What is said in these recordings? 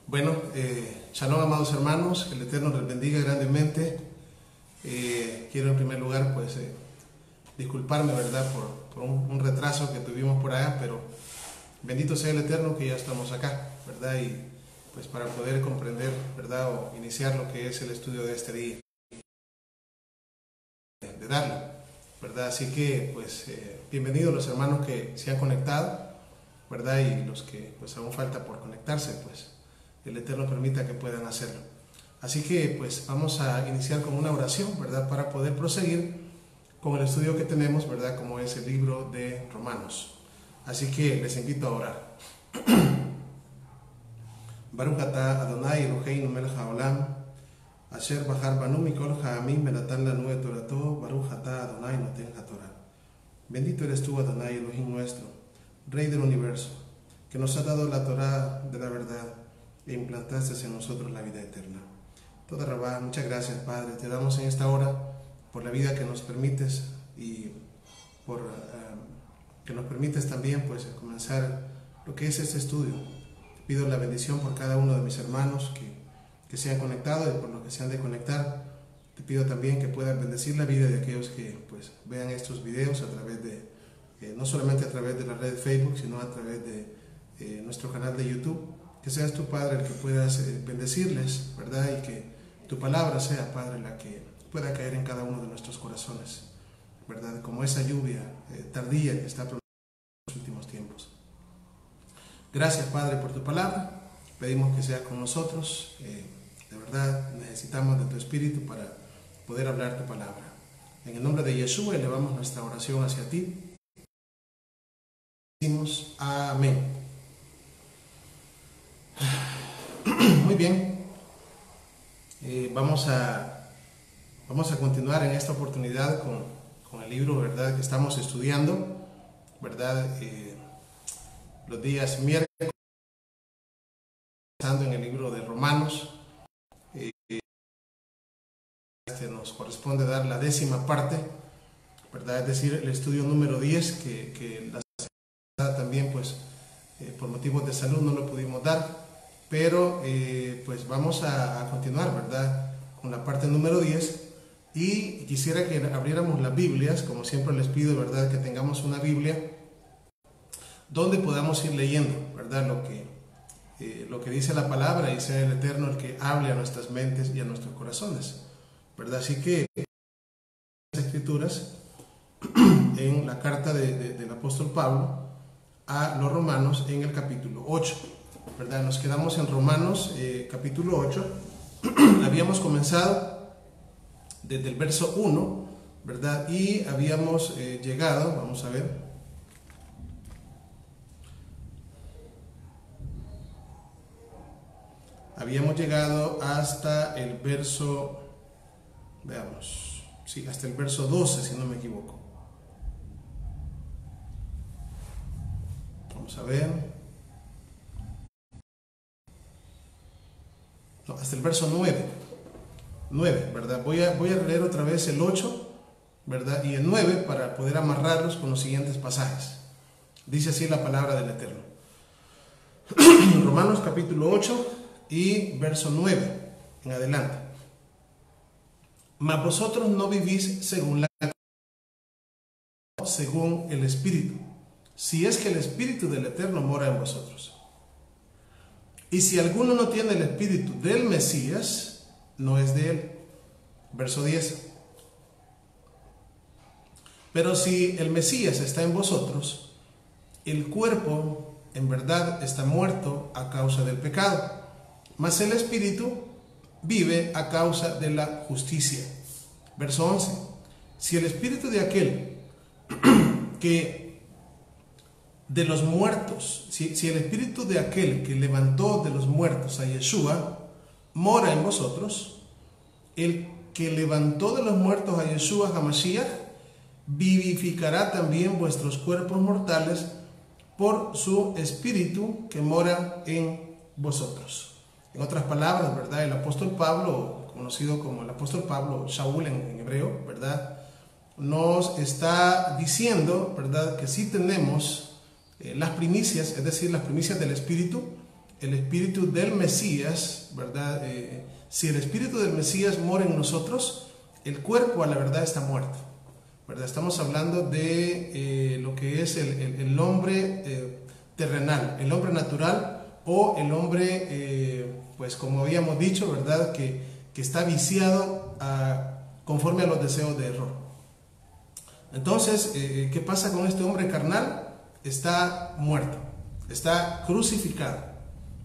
Bueno, shalom, amados hermanos, que el Eterno les bendiga grandemente. Quiero en primer lugar pues disculparme, ¿verdad?, por un retraso que tuvimos por allá, pero bendito sea el Eterno que ya estamos acá, ¿verdad? Y pues para poder comprender, ¿verdad?, o iniciar lo que es el estudio de este día, de darlo, ¿verdad? Así que pues bienvenidos los hermanos que se han conectado, ¿verdad? Y los que pues aún falta por conectarse, pues el Eterno permita que puedan hacerlo. Así que pues vamos a iniciar con una oración, ¿verdad?, para poder proseguir con el estudio que tenemos, ¿verdad?, como es el libro de Romanos. Así que les invito a orar. Baruch atah Adonai Eloheinu melech haolam, asher bahar banu mikol ha'amim menatan lanu et torato, Baruch atah Adonai noten hatorah. Bendito eres tú, Adonai Elohim nuestro, Rey del universo, que nos ha dado la Torah de la verdad e implantaste en nosotros la vida eterna. Toda Rabá, muchas gracias, Padre. Te damos en esta hora por la vida que nos permites y por que nos permites también pues comenzar lo que es este estudio. Te pido la bendición por cada uno de mis hermanos que se han conectado y por los que se han de conectar. Te pido también que puedan bendecir la vida de aquellos que pues vean estos videos a través de, no solamente a través de la red de Facebook, sino a través de nuestro canal de YouTube. Que seas tu, Padre, el que puedas bendecirles, ¿verdad? Y que tu palabra sea, Padre, la que pueda caer en cada uno de nuestros corazones, ¿verdad? Como esa lluvia tardía que está produciendo en los últimos tiempos. Gracias, Padre, por tu palabra. Pedimos que sea con nosotros. De verdad, necesitamos de tu Espíritu para poder hablar tu palabra. En el nombre de Yeshua elevamos nuestra oración hacia ti. Decimos amén. Muy bien, vamos a continuar en esta oportunidad con el libro, ¿verdad?, que estamos estudiando, ¿verdad? Los días miércoles, empezando en el libro de Romanos. Nos corresponde dar la 10ª parte, ¿verdad? Es decir, el estudio número 10, que la semana también, pues, por motivos de salud no lo pudimos dar. Pero pues vamos a continuar, ¿verdad?, con la parte número 10 y quisiera que abriéramos las Biblias, como siempre les pido, ¿verdad?, que tengamos una Biblia donde podamos ir leyendo, ¿verdad?, lo que dice la palabra, y sea el Eterno el que hable a nuestras mentes y a nuestros corazones, ¿verdad? Así que las Escrituras en la carta del apóstol Pablo a los Romanos en el capítulo 8. ¿Verdad? Nos quedamos en Romanos capítulo 8. Habíamos comenzado desde el verso 1, ¿verdad? Y habíamos llegado, vamos a ver, habíamos llegado hasta el verso, veamos, Sí, hasta el verso 12, si no me equivoco. Vamos a ver. No, hasta el verso 9. 9, ¿verdad? Voy a leer otra vez el 8, ¿verdad? Y el 9 para poder amarrarlos con los siguientes pasajes. Dice así la palabra del Eterno. Romanos capítulo 8 y verso 9 en adelante. Mas vosotros no vivís según la carne, según el Espíritu, si es que el Espíritu del Eterno mora en vosotros. Y si alguno no tiene el Espíritu del Mesías, no es de él. Verso 10. Pero si el Mesías está en vosotros, el cuerpo en verdad está muerto a causa del pecado, mas el Espíritu vive a causa de la justicia. Verso 11. Si el Espíritu de aquel que de los muertos, si el Espíritu de aquel que levantó de los muertos a Yeshua mora en vosotros, el que levantó de los muertos a Yeshua HaMashiach vivificará también vuestros cuerpos mortales por su Espíritu que mora en vosotros. En otras palabras, ¿verdad? El apóstol Pablo, conocido como el apóstol Pablo, Shaul en hebreo, ¿verdad?, nos está diciendo, ¿verdad?, que sí tenemos las primicias, es decir, las primicias del Espíritu, el Espíritu del Mesías, ¿verdad? Si el Espíritu del Mesías mora en nosotros, el cuerpo a la verdad está muerto, ¿verdad? Estamos hablando de lo que es el hombre terrenal, el hombre natural o el hombre, pues como habíamos dicho, ¿verdad?, que está viciado conforme a los deseos de error. Entonces, ¿qué pasa con este hombre carnal? Está muerto, está crucificado,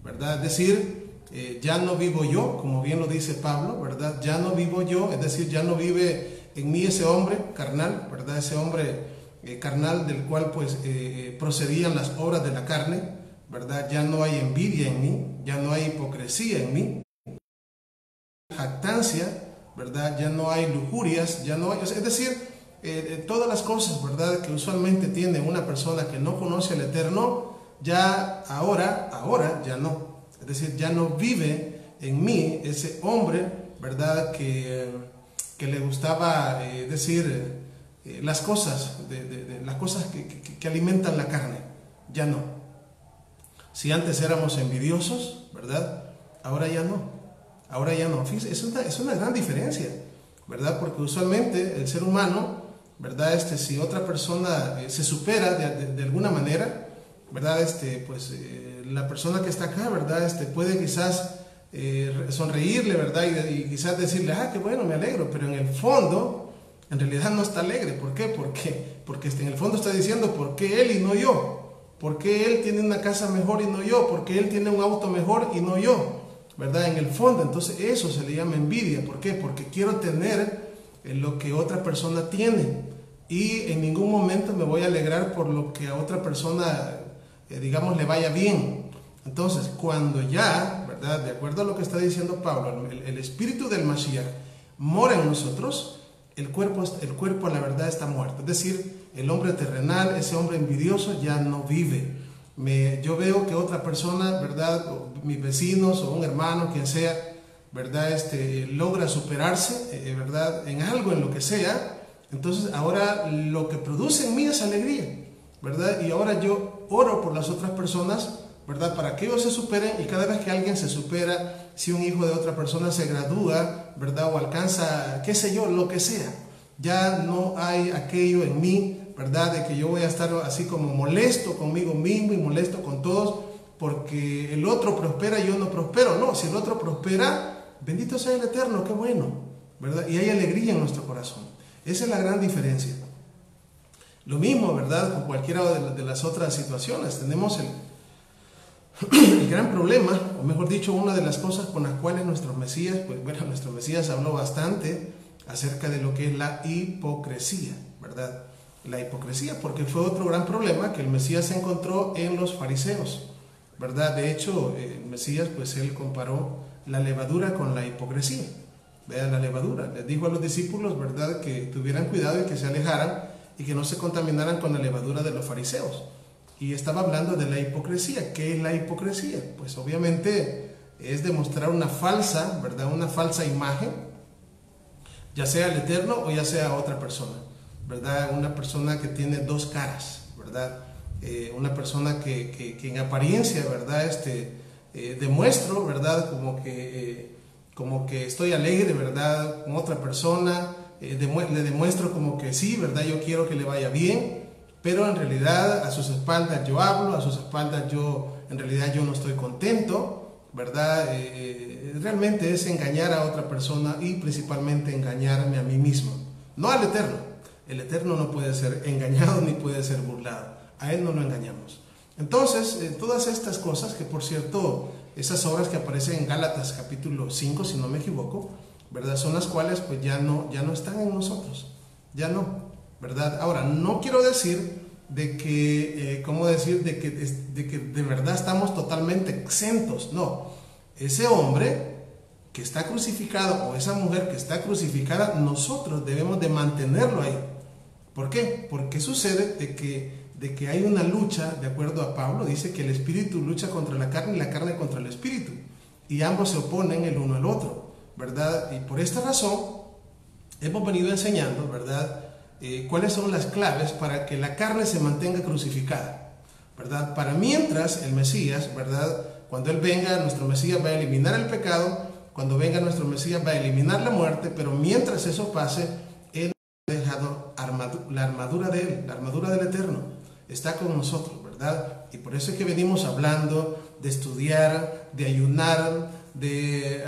¿verdad? Es decir, ya no vivo yo, como bien lo dice Pablo, ¿verdad? Ya no vivo yo, es decir, ya no vive en mí ese hombre carnal, ¿verdad? Ese hombre carnal del cual pues procedían las obras de la carne, ¿verdad? Ya no hay envidia en mí, ya no hay hipocresía en mí, jactancia, ¿verdad? Ya no hay lujurias, ya no hay, es decir, todas las cosas, ¿verdad?, que usualmente tiene una persona que no conoce al Eterno, ya ahora ya no. Es decir, ya no vive en mí ese hombre, ¿verdad?, que le gustaba decir las cosas, las cosas que alimentan la carne. Ya no. Si antes éramos envidiosos, ¿verdad?, ahora ya no. Ahora ya no. Fíjense, es una gran diferencia, ¿verdad? Porque usualmente el ser humano, ¿verdad? Si otra persona se supera de alguna manera, ¿verdad? Pues la persona que está acá, ¿verdad? Puede quizás sonreírle, ¿verdad? Y quizás decirle, qué bueno, me alegro, pero en el fondo, en realidad no está alegre. ¿Por qué? Porque en el fondo está diciendo, ¿por qué él y no yo? ¿Por qué él tiene una casa mejor y no yo? ¿Por qué él tiene un auto mejor y no yo? ¿Verdad? En el fondo, entonces eso se le llama envidia. ¿Por qué? Porque quiero tener lo que otra persona tiene. Y en ningún momento me voy a alegrar por lo que a otra persona, digamos, le vaya bien. Entonces, cuando ya, ¿verdad?, de acuerdo a lo que está diciendo Pablo, el Espíritu del Mashiach mora en nosotros, el cuerpo a la verdad está muerto. Es decir, el hombre terrenal, ese hombre envidioso ya no vive. Yo veo que otra persona, ¿verdad?, o mis vecinos o un hermano, quien sea, ¿verdad?, logra superarse, ¿verdad?, en algo, en lo que sea. Entonces ahora lo que produce en mí es alegría, ¿verdad? Y ahora yo oro por las otras personas, ¿verdad?, para que ellos se superen, y cada vez que alguien se supera, si un hijo de otra persona se gradúa, ¿verdad?, o alcanza, qué sé yo, lo que sea, ya no hay aquello en mí, ¿verdad?, de que yo voy a estar así como molesto conmigo mismo y molesto con todos porque el otro prospera y yo no prospero. No, si el otro prospera, bendito sea el Eterno, qué bueno, ¿verdad? Y hay alegría en nuestro corazón. Esa es la gran diferencia. Lo mismo, ¿verdad?, con cualquiera de las otras situaciones. Tenemos el gran problema, o mejor dicho, una de las cosas con las cuales nuestro Mesías habló bastante acerca de lo que es la hipocresía, ¿verdad? La hipocresía, porque fue otro gran problema que el Mesías encontró en los fariseos, ¿verdad? De hecho, el Mesías, pues él comparó la levadura con la hipocresía, vean la levadura. Les dijo a los discípulos, ¿verdad?, que tuvieran cuidado y que se alejaran y que no se contaminaran con la levadura de los fariseos. Y estaba hablando de la hipocresía. ¿Qué es la hipocresía? Pues obviamente es demostrar una falsa, ¿verdad?, una falsa imagen, ya sea al Eterno o ya sea a otra persona, ¿verdad? Una persona que tiene dos caras, ¿verdad? Una persona que en apariencia, ¿verdad?, demuestro, ¿verdad?, como que estoy alegre, ¿verdad?, con otra persona, le demuestro como que sí, ¿verdad?, yo quiero que le vaya bien, pero en realidad a sus espaldas yo hablo, a sus espaldas en realidad yo no estoy contento, ¿verdad? Realmente es engañar a otra persona y principalmente engañarme a mí mismo, no al Eterno. El Eterno no puede ser engañado ni puede ser burlado, a Él no lo engañamos. Entonces, todas estas cosas, que por cierto, esas obras que aparecen en Gálatas capítulo 5, si no me equivoco, ¿verdad?, son las cuales pues ya no están en nosotros, ya no, ¿verdad? Ahora, no quiero decir de que, de que de verdad estamos totalmente exentos, no. Ese hombre que está crucificado o esa mujer que está crucificada, nosotros debemos de mantenerlo ahí. ¿Por qué? Porque sucede de que hay una lucha, de acuerdo a Pablo, dice que el espíritu lucha contra la carne y la carne contra el espíritu, y ambos se oponen el uno al otro, ¿verdad? Y por esta razón hemos venido enseñando, ¿verdad?, cuáles son las claves para que la carne se mantenga crucificada, ¿verdad? Para mientras el Mesías, ¿verdad?, cuando Él venga, nuestro Mesías va a eliminar el pecado, cuando venga nuestro Mesías va a eliminar la muerte, pero mientras eso pase, Él ha dejado la armadura de Él, la armadura del Eterno, está con nosotros, ¿verdad? Y por eso es que venimos hablando de estudiar, de ayunar, de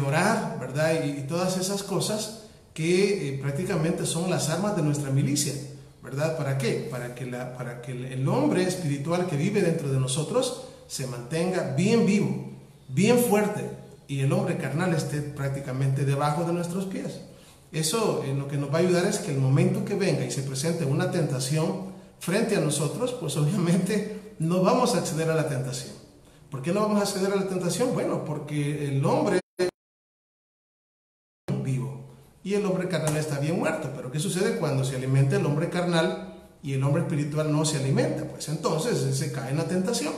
orar, ¿verdad? Y todas esas cosas que prácticamente son las armas de nuestra milicia, ¿verdad? ¿Para qué? Para que el hombre espiritual que vive dentro de nosotros se mantenga bien vivo, bien fuerte, y el hombre carnal esté prácticamente debajo de nuestros pies. Eso lo que nos va a ayudar es que el momento que venga y se presente una tentación frente a nosotros, pues obviamente no vamos a acceder a la tentación. ¿Por qué no vamos a acceder a la tentación? Bueno, porque el hombre y el hombre carnal está bien muerto. Pero ¿qué sucede cuando se alimenta el hombre carnal y el hombre espiritual no se alimenta? Pues entonces se cae en la tentación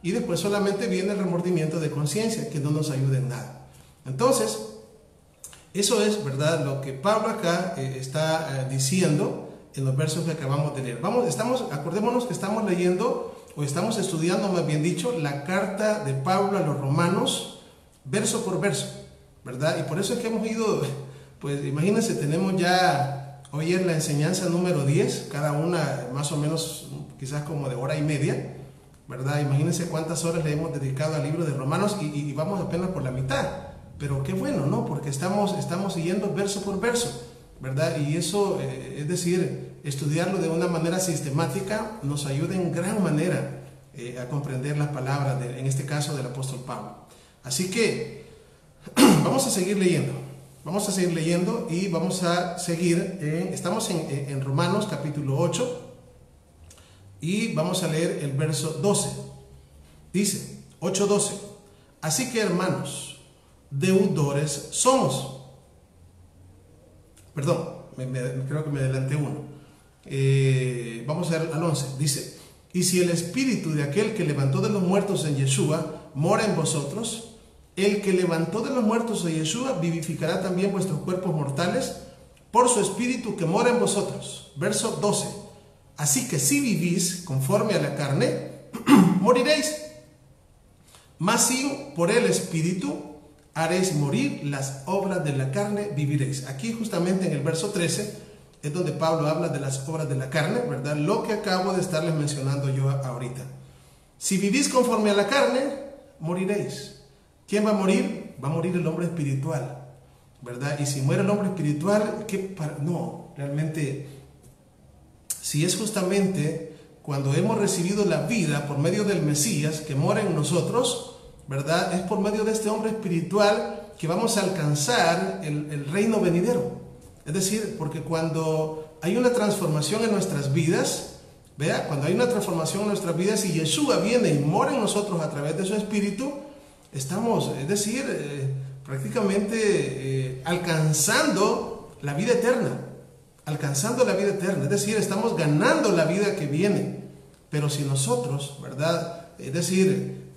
y después solamente viene el remordimiento de conciencia, que no nos ayuda en nada. Entonces, eso es, ¿verdad?, lo que Pablo acá está diciendo en los versos que acabamos de leer. Acordémonos que estamos leyendo, o estamos estudiando, más bien dicho, la carta de Pablo a los romanos, verso por verso, ¿verdad? Y por eso es que hemos ido... Pues imagínense, tenemos ya, hoy es la enseñanza número 10, cada una más o menos quizás como de hora y media, ¿verdad? Imagínense cuántas horas le hemos dedicado al libro de Romanos y vamos apenas por la mitad. Pero qué bueno, ¿no? Porque estamos siguiendo verso por verso, ¿verdad? Y eso, es decir, estudiarlo de una manera sistemática nos ayuda en gran manera a comprender las palabras, en este caso del apóstol Pablo. Así que vamos a seguir leyendo. Vamos a seguir leyendo y vamos a seguir, estamos en Romanos capítulo 8 y vamos a leer el verso 12. Dice, 8:12, así que hermanos, deudores somos. Perdón, creo que me adelanté uno. Vamos a ver al 11, dice, y si el espíritu de aquel que levantó de los muertos en Yeshua mora en vosotros, el que levantó de los muertos a Yeshua vivificará también vuestros cuerpos mortales por su espíritu que mora en vosotros. Verso 12. Así que si vivís conforme a la carne, moriréis. Mas si por el espíritu haréis morir las obras de la carne, viviréis. Aquí justamente en el verso 13 es donde Pablo habla de las obras de la carne, ¿verdad? Lo que acabo de estarles mencionando yo ahorita. Si vivís conforme a la carne, moriréis. ¿Quién va a morir? Va a morir el hombre espiritual, ¿verdad? Y si muere el hombre espiritual, no, realmente, si es justamente cuando hemos recibido la vida por medio del Mesías que mora en nosotros, ¿verdad? Es por medio de este hombre espiritual que vamos a alcanzar el reino venidero. Es decir, porque cuando hay una transformación en nuestras vidas, ¿vea? Cuando hay una transformación en nuestras vidas y Yeshua viene y mora en nosotros a través de su espíritu, estamos, es decir, prácticamente alcanzando la vida eterna. Alcanzando la vida eterna. Es decir, estamos ganando la vida que viene. Pero si nosotros, ¿verdad? Es decir,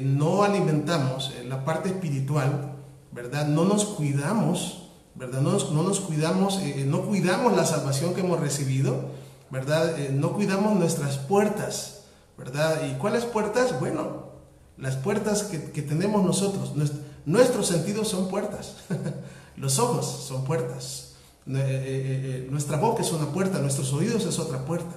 no alimentamos la parte espiritual, ¿verdad? No nos cuidamos, ¿verdad? No nos cuidamos, no cuidamos la salvación que hemos recibido, ¿verdad? No cuidamos nuestras puertas, ¿verdad? ¿Y cuáles puertas? Bueno, las puertas que tenemos nosotros. Nuestros sentidos son puertas. Los ojos son puertas. Nuestra boca es una puerta, nuestros oídos es otra puerta,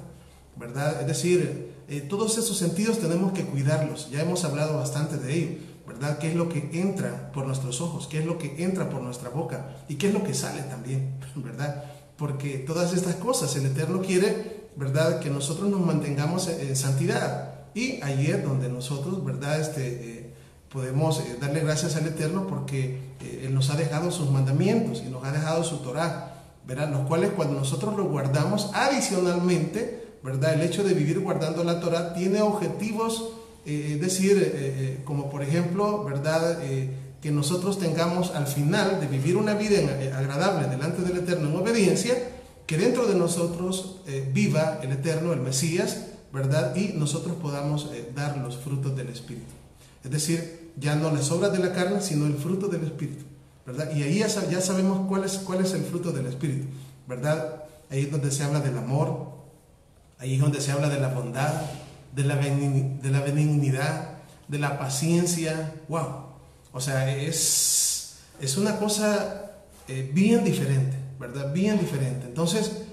¿verdad? Es decir, todos esos sentidos tenemos que cuidarlos. Ya hemos hablado bastante de ello, ¿verdad? ¿Qué es lo que entra por nuestros ojos? ¿Qué es lo que entra por nuestra boca? ¿Y qué es lo que sale también? ¿Verdad? Porque todas estas cosas el Eterno quiere, ¿verdad? Que nosotros nos mantengamos en santidad. Y ahí es donde nosotros, ¿verdad? Podemos darle gracias al Eterno porque Él nos ha dejado sus mandamientos y nos ha dejado su Torah, ¿verdad? Los cuales cuando nosotros los guardamos adicionalmente, ¿verdad? El hecho de vivir guardando la Torah tiene objetivos, como por ejemplo, ¿verdad? Que nosotros tengamos al final de vivir una vida agradable delante del Eterno en obediencia, que dentro de nosotros viva el Eterno, el Mesías, ¿verdad? Y nosotros podamos dar los frutos del Espíritu. Es decir, ya no las obras de la carne, sino el fruto del Espíritu, ¿verdad? Y ahí ya sabemos cuál es el fruto del Espíritu, ¿verdad? Ahí es donde se habla del amor, ahí es donde se habla de la bondad, de la benignidad, de la paciencia. ¡Wow! O sea, es una cosa bien diferente, ¿verdad? Bien diferente. Entonces,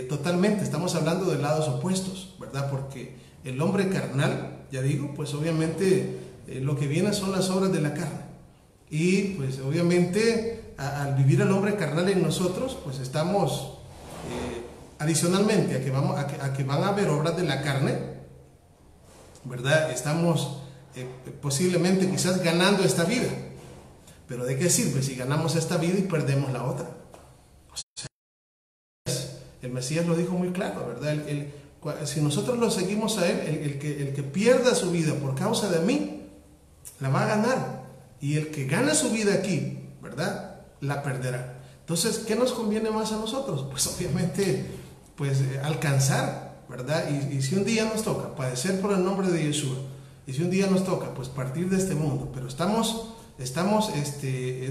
totalmente, estamos hablando de lados opuestos, ¿verdad? Porque el hombre carnal, ya digo, pues obviamente lo que viene son las obras de la carne. Y pues obviamente al vivir el hombre carnal en nosotros, pues estamos adicionalmente a que van a haber obras de la carne, ¿verdad? Estamos posiblemente quizás ganando esta vida. Pero ¿de qué sirve si ganamos esta vida y perdemos la otra? O sea, el Mesías lo dijo muy claro, ¿verdad? Si nosotros lo seguimos a Él, el que pierda su vida por causa de mí, la va a ganar. Y el que gana su vida aquí, ¿verdad? La perderá. Entonces, ¿qué nos conviene más a nosotros? Pues obviamente, pues alcanzar, ¿verdad? Y si un día nos toca padecer por el nombre de Yeshua, y si un día nos toca, pues partir de este mundo, pero estamos es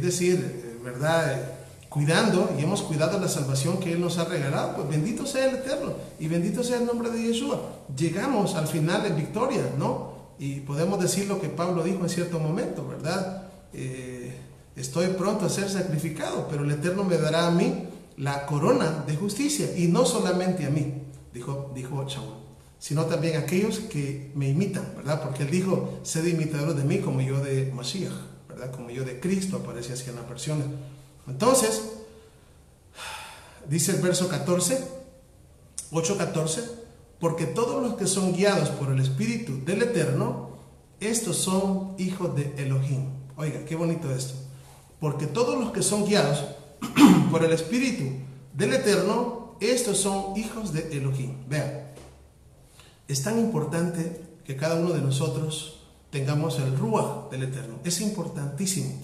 decir, ¿verdad? Cuidando y hemos cuidado la salvación que Él nos ha regalado, pues bendito sea el Eterno y bendito sea el nombre de Yeshua. Llegamos al final en victoria, ¿no? Y podemos decir lo que Pablo dijo en cierto momento, ¿verdad? Estoy pronto a ser sacrificado, pero el Eterno me dará a mí la corona de justicia, y no solamente a mí, dijo Shaul, sino también a aquellos que me imitan, ¿verdad? Porque Él dijo, sed imitadores de mí como yo de Mashiach, ¿verdad? Como yo de Cristo, aparece así en las versiones. Entonces, dice el verso 8:14, porque todos los que son guiados por el Espíritu del Eterno, estos son hijos de Elohim. Oiga, qué bonito esto. Porque todos los que son guiados por el Espíritu del Eterno, estos son hijos de Elohim. Vean, es tan importante que cada uno de nosotros tengamos el Ruach del Eterno. Es importantísimo.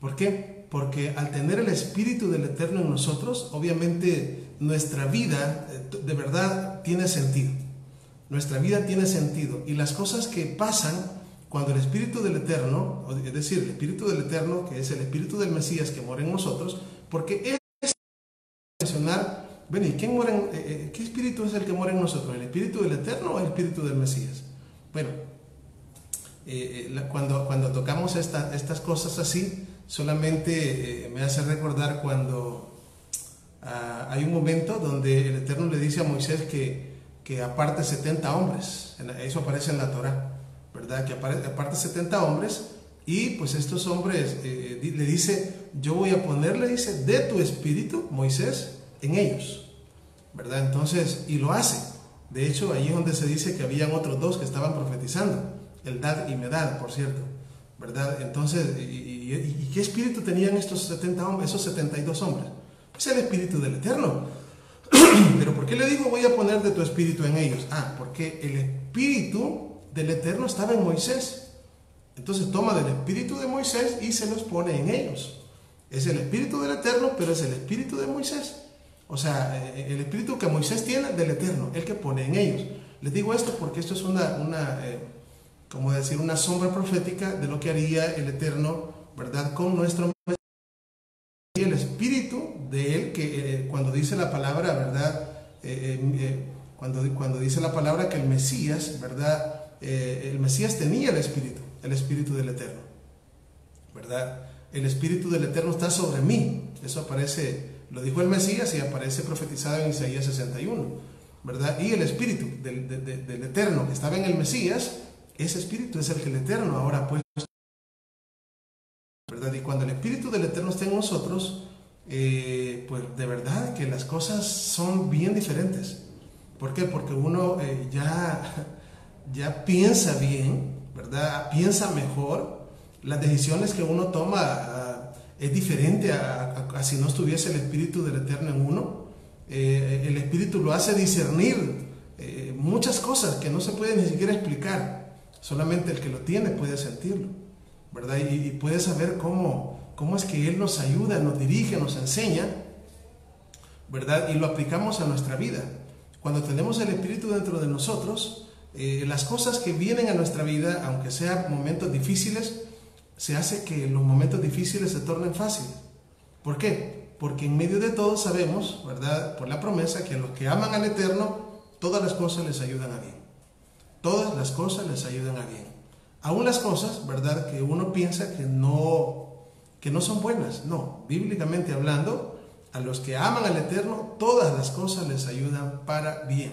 ¿Por qué? Porque al tener el Espíritu del Eterno en nosotros, obviamente nuestra vida de verdad tiene sentido. Nuestra vida tiene sentido. Y las cosas que pasan cuando el Espíritu del Eterno, es decir, el Espíritu del Eterno, que es el Espíritu del Mesías que mora en nosotros, porque es mencionar, bueno, ¿y quién mora qué Espíritu es el que mora en nosotros? ¿El Espíritu del Eterno o el Espíritu del Mesías? Bueno, cuando tocamos estas cosas así, solamente me hace recordar cuando hay un momento donde el Eterno le dice a Moisés que aparte 70 hombres, eso aparece en la Torah, ¿verdad? Que aparte 70 hombres, y pues estos hombres le dice, yo voy a ponerle, dice, de tu espíritu, Moisés, en ellos, ¿verdad? Entonces, y lo hace. De hecho, ahí es donde se dice que habían otros dos que estaban profetizando, Eldad y Medad, por cierto, ¿verdad? Entonces, ¿y qué espíritu tenían estos 70 hombres, esos 72 hombres? Pues el Espíritu del Eterno. Pero ¿por qué le digo voy a poner de tu espíritu en ellos? Porque el Espíritu del Eterno estaba en Moisés. Entonces toma del espíritu de Moisés y se los pone en ellos. Es el espíritu del Eterno, pero es el espíritu de Moisés. O sea, el espíritu que Moisés tiene del Eterno, el que pone en ellos. Les digo esto porque esto es como decir, una sombra profética de lo que haría el Eterno, ¿verdad?, con nuestro Mesías. Y el espíritu de él, que cuando dice la palabra, ¿verdad?, cuando dice la palabra que el Mesías, ¿verdad?, el Mesías tenía el espíritu del Eterno, ¿verdad? El espíritu del Eterno está sobre mí. Eso aparece, lo dijo el Mesías y aparece profetizado en Isaías 61, ¿verdad? Y el espíritu del Eterno que estaba en el Mesías, ese espíritu es el que el Eterno ahora ha puesto, ¿verdad? Y cuando el espíritu del Eterno está en nosotros, pues de verdad que las cosas son bien diferentes. ¿Por qué? Porque uno ya piensa bien, ¿verdad? Piensa mejor. Las decisiones que uno toma es diferente a si no estuviese el espíritu del Eterno en uno. El espíritu lo hace discernir muchas cosas que no se pueden ni siquiera explicar. Solamente el que lo tiene puede sentirlo, ¿verdad? Y puede saber cómo es que Él nos ayuda, nos dirige, nos enseña, ¿verdad? Y lo aplicamos a nuestra vida. Cuando tenemos el espíritu dentro de nosotros, las cosas que vienen a nuestra vida, aunque sean momentos difíciles, se hace que los momentos difíciles se tornen fáciles. ¿Por qué? Porque en medio de todo sabemos, ¿verdad?, por la promesa, que a los que aman al Eterno, todas las cosas les ayudan a bien. Todas las cosas les ayudan a bien. Aún las cosas, ¿verdad?, que uno piensa que no son buenas. No, bíblicamente hablando, a los que aman al Eterno, todas las cosas les ayudan para bien.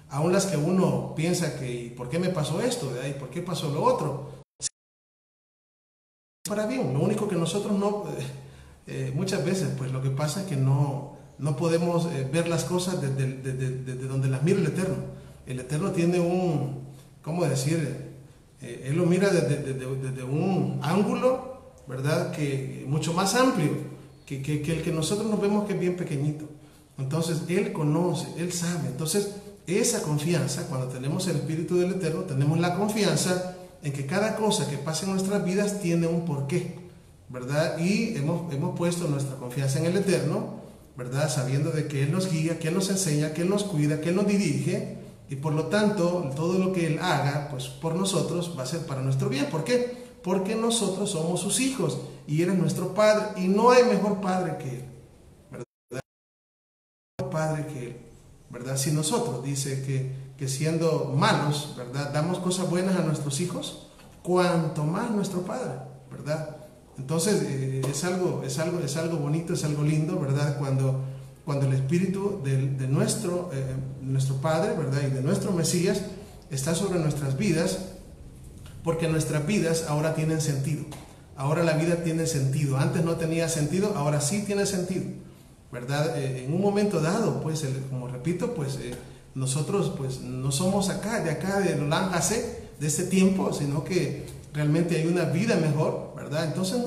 Aún las que uno piensa que, ¿por qué me pasó esto? ¿Y por qué pasó lo otro? Para bien. Lo único que nosotros muchas veces, pues lo que pasa es que no podemos ver las cosas desde donde las mira el Eterno. El Eterno tiene ¿cómo decir? Él lo mira desde un ángulo, ¿verdad?, que mucho más amplio que el que nosotros nos vemos, que es bien pequeñito. Entonces Él conoce, Él sabe. Entonces esa confianza, cuando tenemos el espíritu del Eterno, tenemos la confianza en que cada cosa que pasa en nuestras vidas tiene un porqué, ¿verdad? Y hemos puesto nuestra confianza en el Eterno, ¿verdad?, sabiendo de que Él nos guía, que Él nos enseña, que Él nos cuida, que Él nos dirige, y por lo tanto todo lo que Él haga, pues por nosotros va a ser para nuestro bien. ¿Por qué? Porque nosotros somos sus hijos y Él es nuestro Padre, y no hay mejor Padre que Él, ¿verdad? No hay mejor Padre que Él, ¿verdad? Si nosotros, dice que siendo malos, ¿verdad?, damos cosas buenas a nuestros hijos, cuanto más nuestro Padre, ¿verdad? Entonces es algo bonito, es algo lindo, ¿verdad?, cuando el espíritu de nuestro Padre, ¿verdad?, y de nuestro Mesías está sobre nuestras vidas, porque nuestras vidas ahora tienen sentido. Ahora la vida tiene sentido. Antes no tenía sentido, ahora sí tiene sentido, ¿verdad? En un momento dado, pues, como repito, pues nosotros pues no somos de Roland Hasse, de este tiempo, sino que realmente hay una vida mejor, ¿verdad? Entonces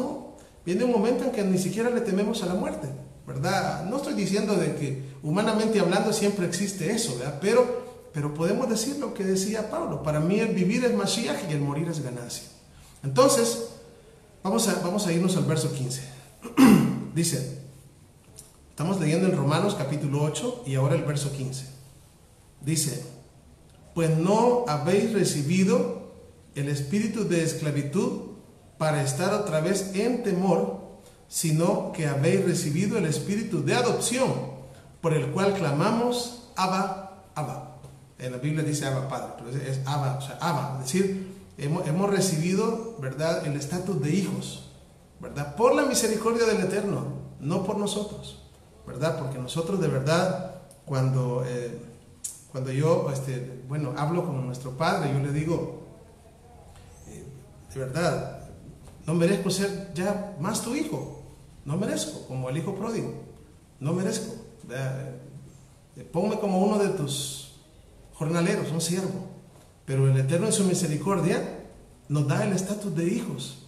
viene un momento en que ni siquiera le tememos a la muerte, ¿verdad? No estoy diciendo de que humanamente hablando siempre existe eso, ¿verdad? Pero podemos decir lo que decía Pablo: para mí el vivir es Mashiach y el morir es ganancia. Entonces, vamos a irnos al verso 15. Dice, estamos leyendo en Romanos capítulo 8 y ahora el verso 15. Dice, pues no habéis recibido el espíritu de esclavitud para estar otra vez en temor, sino que habéis recibido el espíritu de adopción, por el cual clamamos, Abba, Abba. En la Biblia dice Abba, Padre, pero es Abba, o sea, Abba, es decir, hemos recibido, ¿verdad?, el estatus de hijos, ¿verdad?, por la misericordia del Eterno, no por nosotros, ¿verdad? Porque nosotros de verdad, cuando yo hablo con nuestro Padre, yo le digo, de verdad, no merezco ser ya más tu hijo, no merezco, como el hijo pródigo, no merezco, ponme como uno de tus jornaleros, un siervo. Pero el Eterno en su misericordia nos da el estatus de hijos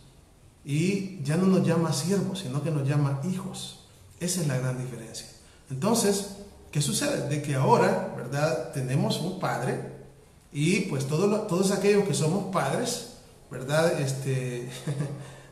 y ya no nos llama siervos, sino que nos llama hijos. Esa es la gran diferencia. Entonces, ¿qué sucede? De que ahora, ¿verdad?, tenemos un Padre, y pues todos aquellos que somos padres, ¿verdad?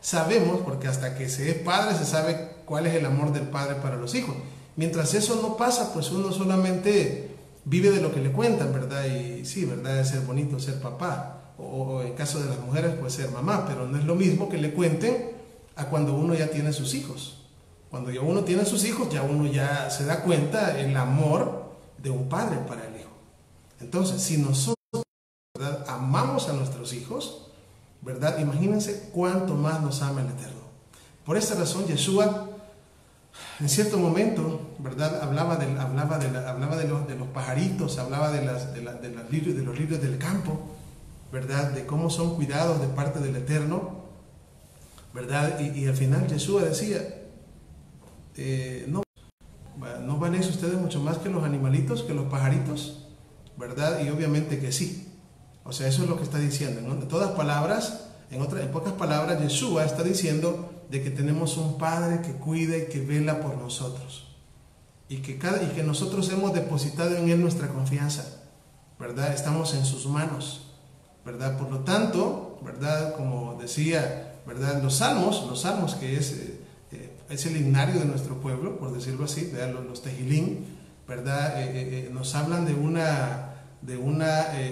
Sabemos, porque hasta que se es padre se sabe cuál es el amor del padre para los hijos. Mientras eso no pasa, pues uno solamente vive de lo que le cuentan, ¿verdad? Y sí, ¿verdad? Es ser bonito ser papá, o en caso de las mujeres, pues ser mamá, pero no es lo mismo que le cuenten a cuando uno ya tiene sus hijos. Cuando ya uno tiene sus hijos, ya uno ya se da cuenta el amor de un padre para el hijo. Entonces, si nosotros, ¿verdad?, amamos a nuestros hijos, ¿verdad?, imagínense cuánto más nos ama el Eterno. Por esta razón, Yeshua, en cierto momento, ¿verdad?, hablaba de los pajaritos, hablaba de los lirios del campo, ¿verdad?, de cómo son cuidados de parte del Eterno, ¿verdad? Y al final Yeshua decía, ¿no valéis ustedes mucho más que los animalitos, que los pajaritos? ¿Verdad? Y obviamente que sí. O sea, eso es lo que está diciendo, ¿no? En pocas palabras, Yeshua está diciendo de que tenemos un Padre que cuida y que vela por nosotros. Y que nosotros hemos depositado en Él nuestra confianza, ¿verdad? Estamos en sus manos, ¿verdad? Por lo tanto, ¿verdad?, como decía, ¿verdad?, los salmos que es el himnario de nuestro pueblo, por decirlo así, ¿verdad?, los tejilín, ¿verdad?, nos hablan de una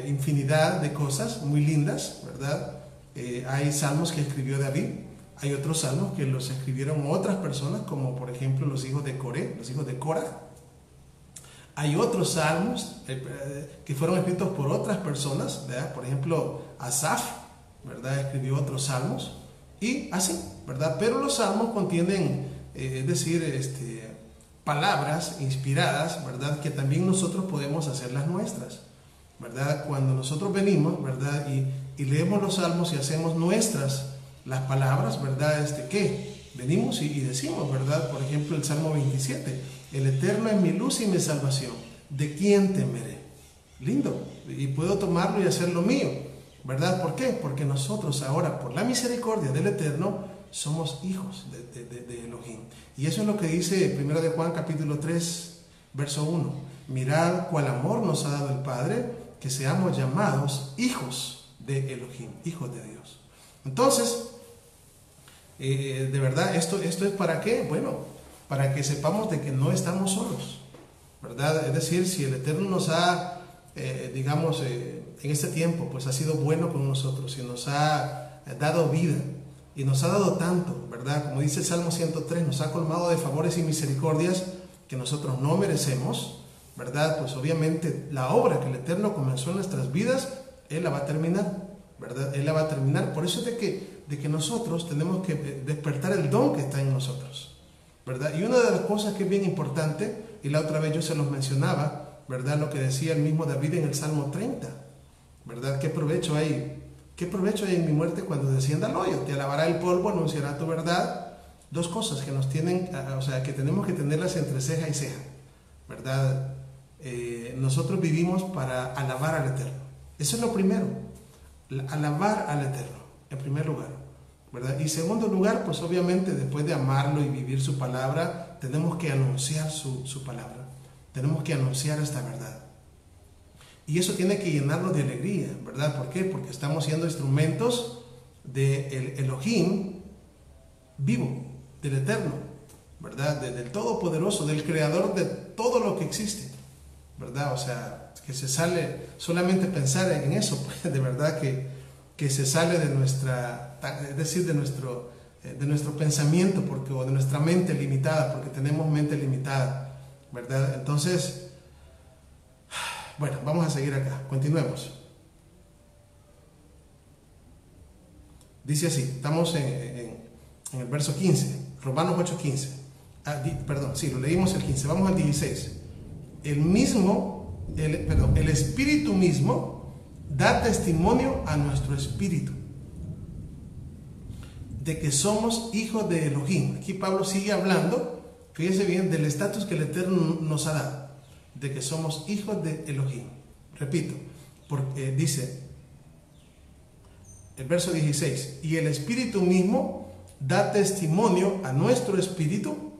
infinidad de cosas muy lindas, ¿verdad? Hay salmos que escribió David, hay otros salmos que los escribieron otras personas, como por ejemplo los hijos de Coré, los hijos de Cora. Hay otros salmos que fueron escritos por otras personas, ¿verdad? Por ejemplo, Asaf, ¿verdad?, escribió otros salmos, y así, ¿verdad? Pero los salmos contienen, palabras inspiradas, ¿verdad?, que también nosotros podemos hacer las nuestras, ¿verdad? Cuando nosotros venimos, ¿verdad?, y leemos los salmos y hacemos nuestras las palabras, ¿verdad? ¿Qué? Venimos y decimos, ¿verdad? Por ejemplo, el Salmo 27, el Eterno es mi luz y mi salvación, ¿de quién temeré? Lindo, y puedo tomarlo y hacerlo mío, ¿verdad? ¿Por qué? Porque nosotros ahora, por la misericordia del Eterno, somos hijos de Elohim. Y eso es lo que dice 1 de Juan capítulo 3, verso 1. Mirad cuál amor nos ha dado el Padre, que seamos llamados hijos de Elohim, hijos de Dios. Entonces, de verdad, esto es ¿para qué? Bueno, para que sepamos de que no estamos solos, ¿verdad? Es decir, si el Eterno nos ha, en este tiempo, pues ha sido bueno con nosotros y nos ha dado vida y nos ha dado tanto, ¿verdad? Como dice el Salmo 103, nos ha colmado de favores y misericordias que nosotros no merecemos, ¿verdad? Pues obviamente la obra que el Eterno comenzó en nuestras vidas, Él la va a terminar, ¿verdad? Él la va a terminar. Por eso es de que nosotros tenemos que despertar el don que está en nosotros, ¿verdad? Y una de las cosas que es bien importante, y la otra vez yo se los mencionaba, ¿verdad?, lo que decía el mismo David en el Salmo 30, ¿verdad? ¿Qué provecho hay? ¿Qué provecho hay en mi muerte cuando descienda al hoyo? Te alabará el polvo, anunciará tu verdad. Dos cosas que nos tienen, que tenemos que tenerlas entre ceja y ceja, ¿verdad? Nosotros vivimos para alabar al Eterno. Eso es lo primero, alabar al Eterno, en primer lugar, ¿verdad? Y en segundo lugar, pues obviamente después de amarlo y vivir su palabra, tenemos que anunciar su palabra, tenemos que anunciar esta verdad. Y eso tiene que llenarnos de alegría, ¿verdad? ¿Por qué? Porque estamos siendo instrumentos del Elohim vivo, del Eterno, ¿verdad? Del Todopoderoso, del Creador de todo lo que existe, ¿verdad? O sea, que se sale, solamente pensar en eso, pues de verdad que se sale de nuestra, es decir, de nuestro pensamiento, o de nuestra mente limitada, porque tenemos mente limitada, ¿verdad? Entonces, bueno, vamos a seguir acá, continuemos. Dice así, estamos en el verso 15, Romanos 8:15. Lo leímos el 15, vamos al 16. El Espíritu mismo da testimonio a nuestro espíritu de que somos hijos de Elohim. Aquí Pablo sigue hablando, fíjense bien, del estatus que el Eterno nos ha dado, de que somos hijos de Elohim. Repito, porque dice el verso 16, y el Espíritu mismo da testimonio a nuestro espíritu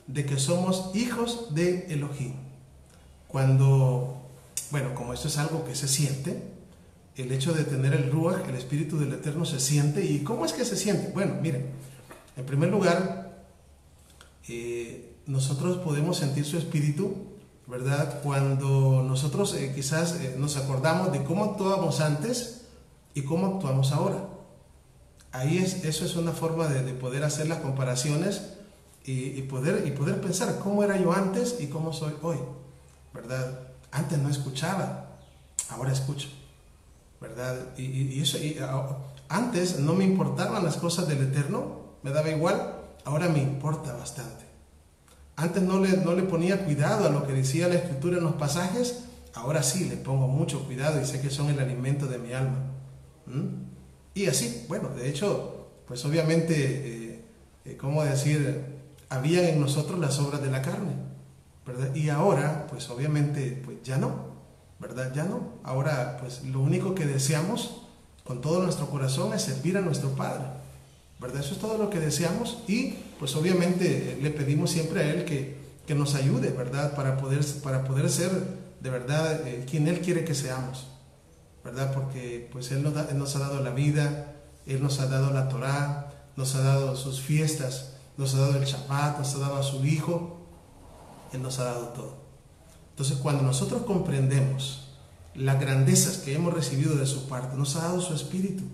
de que somos hijos de Elohim. Como esto es algo que se siente, el hecho de tener el Ruach, el Espíritu del Eterno, se siente. ¿Y cómo es que se siente? Bueno, miren, en primer lugar, nosotros podemos sentir su Espíritu, ¿verdad? Cuando nosotros quizás nos acordamos de cómo actuábamos antes y cómo actuamos ahora. Ahí eso es una forma de poder hacer las comparaciones y poder pensar cómo era yo antes y cómo soy hoy, ¿verdad? Antes no escuchaba, ahora escucho, ¿verdad? Antes no me importaban las cosas del Eterno, me daba igual, ahora me importa bastante. Antes no le ponía cuidado a lo que decía la Escritura en los pasajes, ahora sí le pongo mucho cuidado y sé que son el alimento de mi alma. Y así, bueno, de hecho, pues obviamente, ¿cómo decir? Habían en nosotros las obras de la carne, ¿verdad? Y ahora, pues obviamente, pues ya no, ¿verdad? Ya no. Ahora, pues lo único que deseamos con todo nuestro corazón es servir a nuestro Padre, ¿verdad? Eso es todo lo que deseamos y pues obviamente le pedimos siempre a Él que nos ayude, ¿verdad? Para poder ser de verdad quien Él quiere que seamos, ¿verdad? Porque pues Él nos ha dado la vida, Él nos ha dado la Torá, nos ha dado sus fiestas, nos ha dado el Shabbat, nos ha dado a su Hijo, Él nos ha dado todo. Entonces cuando nosotros comprendemos las grandezas que hemos recibido de su parte, nos ha dado su Espíritu.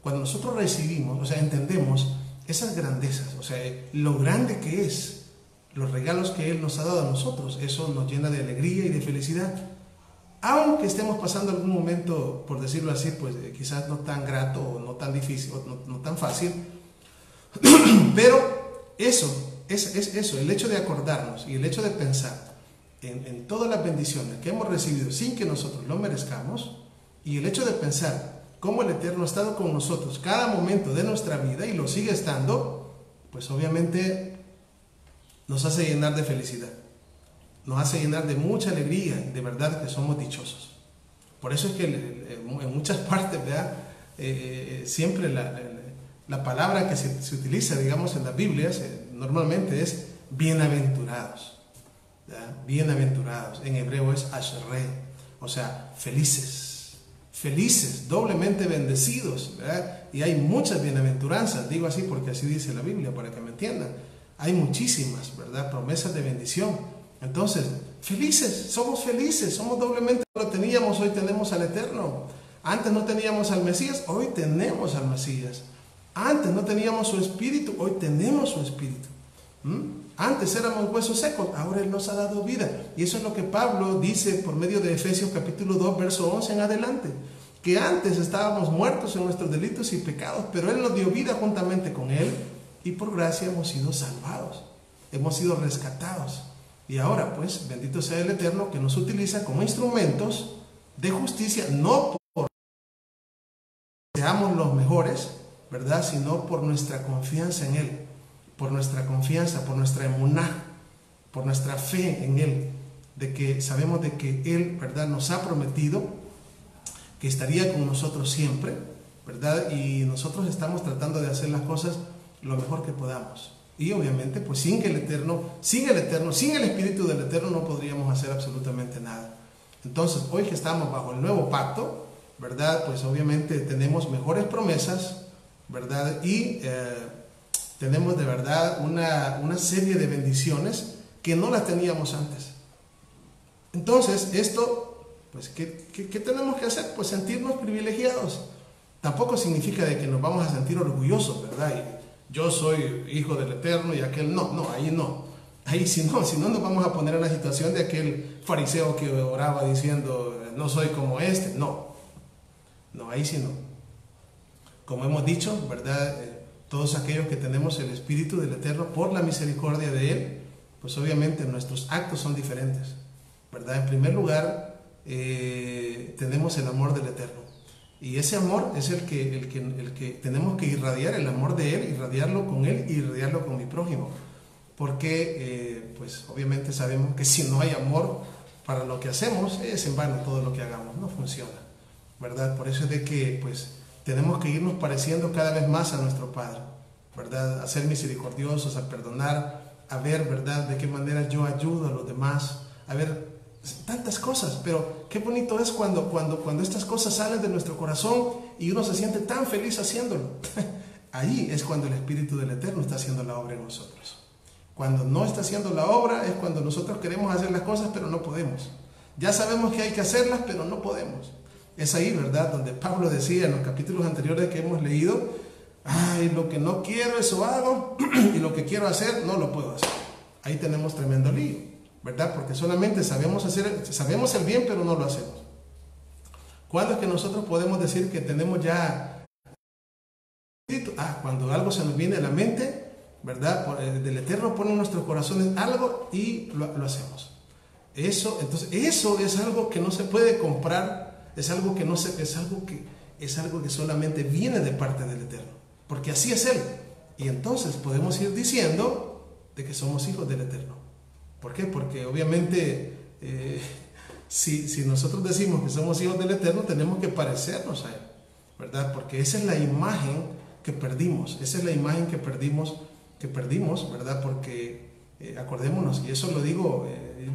Cuando nosotros recibimos, o sea, entendemos esas grandezas, o sea, lo grande que es, los regalos que Él nos ha dado a nosotros, eso nos llena de alegría y de felicidad. Aunque estemos pasando algún momento, por decirlo así, pues quizás no tan grato o no tan difícil o no tan fácil, pero eso, el hecho de acordarnos y el hecho de pensar en todas las bendiciones que hemos recibido sin que nosotros lo merezcamos, y el hecho de pensar cómo el Eterno ha estado con nosotros cada momento de nuestra vida y lo sigue estando, pues obviamente nos hace llenar de felicidad, nos hace llenar de mucha alegría, de verdad que somos dichosos. Por eso es que en muchas partes, ¿verdad? Siempre la palabra que se utiliza, digamos, en las Biblias normalmente es bienaventurados, ¿verdad? Bienaventurados, en hebreo es ashrei, o sea, felices, doblemente bendecidos, ¿verdad? Y hay muchas bienaventuranzas, digo así porque así dice la Biblia, para que me entiendan. Hay muchísimas, ¿verdad? Promesas de bendición. Entonces, felices, somos doblemente, lo teníamos, hoy tenemos al Eterno. Antes no teníamos al Mesías, hoy tenemos al Mesías. Antes no teníamos su Espíritu, hoy tenemos su Espíritu. Antes éramos huesos secos, ahora Él nos ha dado vida. Y eso es lo que Pablo dice por medio de Efesios capítulo 2, verso 11 en adelante. Que antes estábamos muertos en nuestros delitos y pecados, pero Él nos dio vida juntamente con Él. Y por gracia hemos sido salvados, hemos sido rescatados. Y ahora pues, bendito sea el Eterno que nos utiliza como instrumentos de justicia, no por seamos los mejores, ¿verdad? Sino por nuestra confianza en Él, por nuestra confianza, por nuestra emuná, por nuestra fe en Él, de que sabemos de que Él, ¿verdad?, nos ha prometido que estaría con nosotros siempre, ¿verdad? Y nosotros estamos tratando de hacer las cosas lo mejor que podamos. Y obviamente, pues sin el Espíritu del Eterno no podríamos hacer absolutamente nada. Entonces, hoy que estamos bajo el nuevo pacto, ¿verdad? Pues obviamente tenemos mejores promesas, ¿verdad? Y tenemos de verdad una serie de bendiciones que no las teníamos antes. Entonces, esto, pues, ¿qué tenemos que hacer? Pues sentirnos privilegiados. Tampoco significa de que nos vamos a sentir orgullosos, ¿verdad? Y yo soy hijo del Eterno y aquel no, ahí no. Ahí si no nos vamos a poner en la situación de aquel fariseo que oraba diciendo, no soy como este. No, ahí sí no. Como hemos dicho, ¿verdad? Todos aquellos que tenemos el Espíritu del Eterno por la misericordia de Él, pues obviamente nuestros actos son diferentes, ¿verdad? En primer lugar, tenemos el amor del Eterno. Y ese amor es el que tenemos que irradiar, el amor de Él, irradiarlo con Él y irradiarlo con mi prójimo. Porque, pues obviamente sabemos que si no hay amor para lo que hacemos, es en vano todo lo que hagamos, no funciona, ¿verdad? Por eso es de que, pues, tenemos que irnos pareciendo cada vez más a nuestro Padre, ¿verdad? A ser misericordiosos, a perdonar, a ver, ¿verdad?, de qué manera yo ayudo a los demás, a ver tantas cosas, pero qué bonito es cuando estas cosas salen de nuestro corazón y uno se siente tan feliz haciéndolo. Ahí es cuando el Espíritu del Eterno está haciendo la obra en nosotros. Cuando no está haciendo la obra es cuando nosotros queremos hacer las cosas pero no podemos. Ya sabemos que hay que hacerlas pero no podemos. Es ahí, ¿verdad?, donde Pablo decía en los capítulos anteriores que hemos leído: ay, lo que no quiero eso hago y lo que quiero hacer no lo puedo hacer. Ahí tenemos tremendo lío, ¿verdad? Porque solamente sabemos el bien pero no lo hacemos. ¿Cuándo es que nosotros podemos decir que tenemos ya... cuando algo se nos viene a la mente, ¿verdad? Del Eterno pone en nuestros corazones algo y lo hacemos. Entonces eso es algo que no se puede comprar, es algo que solamente viene de parte del Eterno, porque así es Él. Y entonces podemos ir diciendo de que somos hijos del Eterno. ¿Por qué? Porque obviamente si nosotros decimos que somos hijos del Eterno, tenemos que parecernos a Él, ¿verdad? Porque esa es la imagen que perdimos, ¿verdad? Porque acordémonos, y eso lo digo,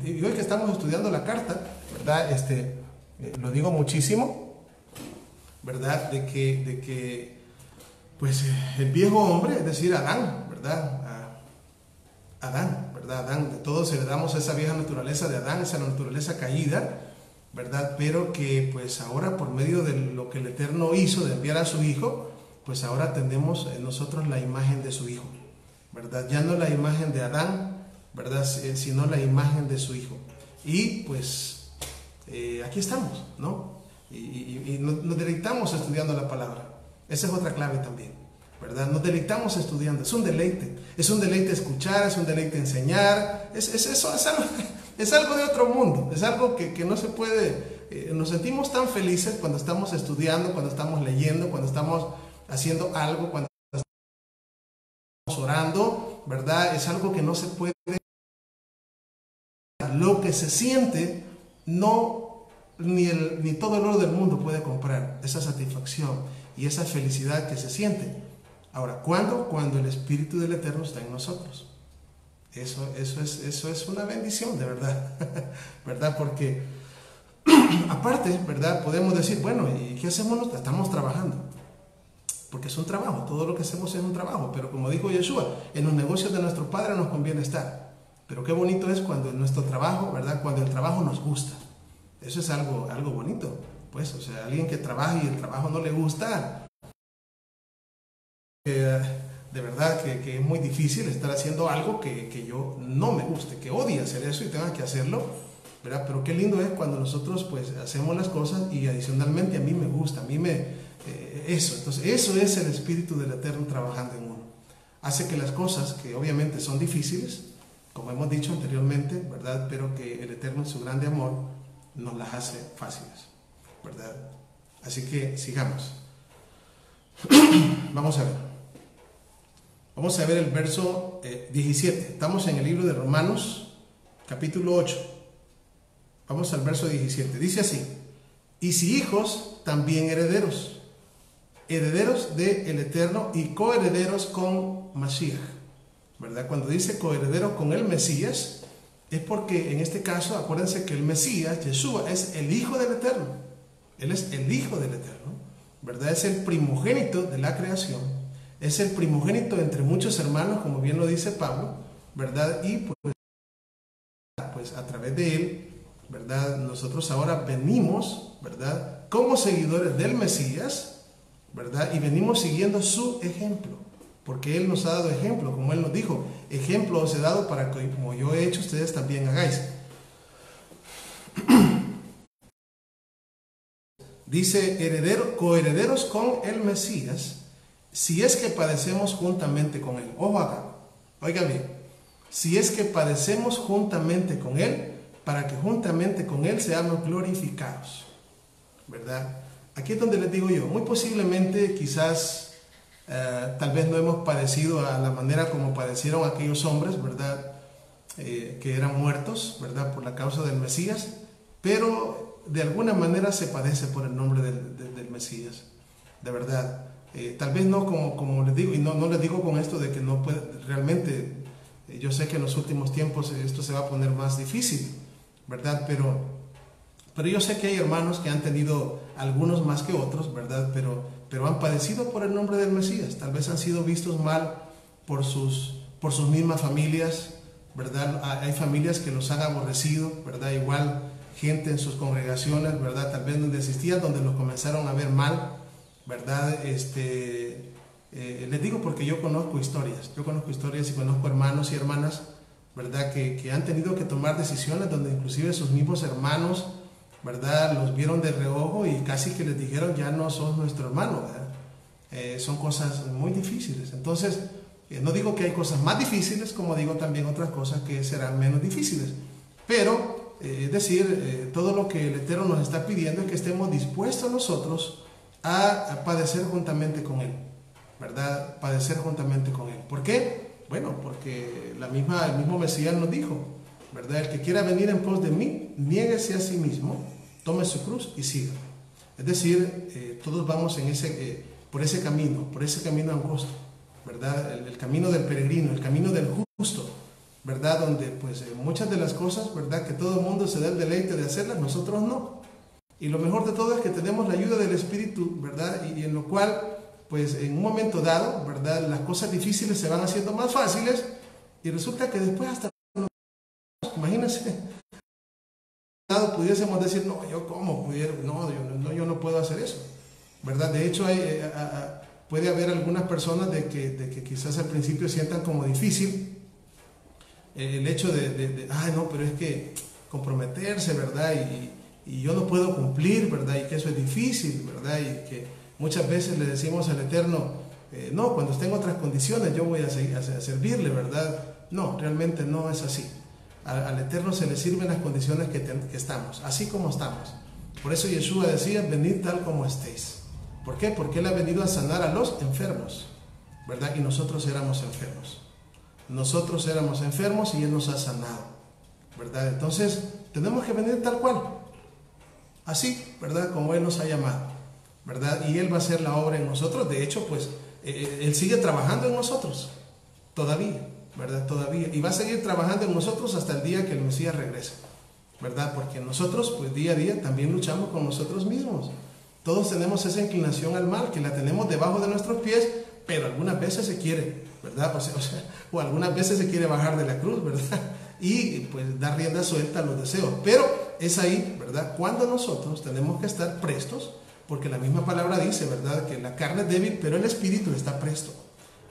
y hoy que estamos estudiando la carta, ¿verdad? Lo digo muchísimo, ¿verdad? De que pues el viejo hombre, es decir, Adán, ¿verdad? Adán, ¿verdad? Adán, todos heredamos esa vieja naturaleza de Adán, esa naturaleza caída, ¿verdad? Pero que pues ahora, por medio de lo que el Eterno hizo, de enviar a su Hijo, pues ahora tenemos en nosotros la imagen de su Hijo, ¿verdad? Ya no la imagen de Adán, ¿verdad? Sino la imagen de su Hijo. Y pues aquí estamos, ¿no? Y nos deleitamos estudiando la palabra. Esa es otra clave también, ¿verdad? Nos deleitamos estudiando. Es un deleite escuchar, es un deleite enseñar. Es algo de otro mundo, es algo que no se puede. Nos sentimos tan felices cuando estamos estudiando, cuando estamos leyendo, cuando estamos haciendo algo, cuando estamos orando, ¿verdad? Es algo que no se puede. Lo que se siente, ni todo el oro del mundo puede comprar esa satisfacción y esa felicidad que se siente. Ahora, ¿cuándo? Cuando el Espíritu del Eterno está en nosotros. Eso es una bendición, de verdad, ¿verdad? Porque aparte, ¿verdad? Podemos decir, bueno, ¿y qué hacemos? Estamos trabajando. Porque es un trabajo, todo lo que hacemos es un trabajo. Pero como dijo Yeshua, en los negocios de nuestro Padre nos conviene estar. Pero qué bonito es cuando en nuestro trabajo, ¿verdad? Cuando el trabajo nos gusta. Eso es algo bonito. Pues, o sea, alguien que trabaja y el trabajo no le gusta, de verdad que es muy difícil estar haciendo algo que yo no me guste, que odie hacer eso y tenga que hacerlo, ¿verdad? Pero qué lindo es cuando nosotros pues hacemos las cosas y adicionalmente a mí me gusta, eso. Entonces eso es el Espíritu del Eterno trabajando en uno. Hace que las cosas que obviamente son difíciles, como hemos dicho anteriormente, ¿verdad? Pero que el Eterno en su grande amor nos las hace fáciles, ¿verdad? Así que sigamos. Vamos a ver el verso 17. Estamos en el libro de Romanos, capítulo 8. Vamos al verso 17. Dice así: y si hijos, también herederos, herederos del Eterno y coherederos con Mashiach, ¿verdad? Cuando dice coherederos con el Mesías, es porque en este caso, acuérdense que el Mesías, Yeshua, es el Hijo del Eterno. Él es el Hijo del Eterno, ¿verdad? Es el primogénito de la creación. Es el primogénito entre muchos hermanos, como bien lo dice Pablo, ¿verdad? Y pues a través de él, ¿verdad? Nosotros ahora venimos, ¿verdad? Como seguidores del Mesías, ¿verdad? Y venimos siguiendo su ejemplo, porque él nos ha dado ejemplo, como él nos dijo: ejemplo os he dado para que como yo he hecho, ustedes también hagáis. Dice, coherederos con el Mesías, si es que padecemos juntamente con él. Ojo acá, oiga bien, si es que padecemos juntamente con él, para que juntamente con él seamos glorificados, ¿verdad? Aquí es donde les digo yo, muy posiblemente quizás tal vez no hemos padecido a la manera como padecieron aquellos hombres, ¿verdad? Que eran muertos, ¿verdad? Por la causa del Mesías, pero de alguna manera se padece por el nombre del Mesías, de verdad. Tal vez no como les digo, y no les digo con esto de que no puede, realmente yo sé que en los últimos tiempos esto se va a poner más difícil, ¿verdad? Pero yo sé que hay hermanos que han tenido, algunos más que otros, ¿verdad? Pero han padecido por el nombre del Mesías. Tal vez han sido vistos mal por sus mismas familias, ¿verdad? Hay familias que los han aborrecido, ¿verdad? Igual gente en sus congregaciones, ¿verdad? Tal vez donde asistían, donde los comenzaron a ver mal, ¿verdad? Les digo porque yo conozco historias y conozco hermanos y hermanas, ¿verdad? Que han tenido que tomar decisiones donde inclusive sus mismos hermanos, ¿verdad? Los vieron de reojo y casi que les dijeron, ya no sos nuestro hermano, ¿verdad? Son cosas muy difíciles. Entonces, no digo que hay cosas más difíciles, como digo también otras cosas que serán menos difíciles. Pero, es decir, todo lo que el Eterno nos está pidiendo es que estemos dispuestos nosotros a padecer juntamente con Él, ¿verdad? Padecer juntamente con Él. ¿Por qué? Bueno, porque el mismo Mesías nos dijo, ¿verdad? El que quiera venir en pos de mí, niéguese a sí mismo, tome su cruz y siga. Es decir, todos vamos por ese camino angosto, ¿verdad? El camino del peregrino, el camino del justo, ¿verdad? Donde pues muchas de las cosas, ¿verdad? Que todo el mundo se da el deleite de hacerlas, nosotros no. Y lo mejor de todo es que tenemos la ayuda del Espíritu, ¿verdad? Y en lo cual, pues en un momento dado, ¿verdad? Las cosas difíciles se van haciendo más fáciles y resulta que después hasta, imagínense, pudiésemos decir, no, yo cómo pudiera, yo no puedo hacer eso, ¿verdad? De hecho, puede haber algunas personas de que quizás al principio sientan como difícil el hecho no, pero es que comprometerse, ¿verdad? Y yo no puedo cumplir, ¿verdad? Y que eso es difícil, ¿verdad? Y que muchas veces le decimos al Eterno, no, cuando esté en otras condiciones yo voy a servirle, ¿verdad? No, realmente no es así. Al Eterno se le sirven las condiciones que estamos, así como estamos. Por eso Yeshua decía, venid tal como estéis. ¿Por qué? Porque Él ha venido a sanar a los enfermos, ¿verdad? Y nosotros éramos enfermos. Nosotros éramos enfermos y Él nos ha sanado, ¿verdad? Entonces, tenemos que venir tal cual, así, ¿verdad? Como Él nos ha llamado, ¿verdad? Y Él va a hacer la obra en nosotros. De hecho, pues, Él sigue trabajando en nosotros, todavía, ¿verdad? Todavía. Y va a seguir trabajando en nosotros hasta el día que el Mesías regrese, ¿verdad? Porque nosotros, pues, día a día también luchamos con nosotros mismos. Todos tenemos esa inclinación al mal, que la tenemos debajo de nuestros pies, pero algunas veces se quiere, ¿verdad? O algunas veces se quiere bajar de la cruz, ¿verdad? Y pues dar rienda suelta a los deseos. Pero es ahí, ¿verdad? Cuando nosotros tenemos que estar prestos, porque la misma palabra dice, ¿verdad? Que la carne es débil, pero el espíritu está presto,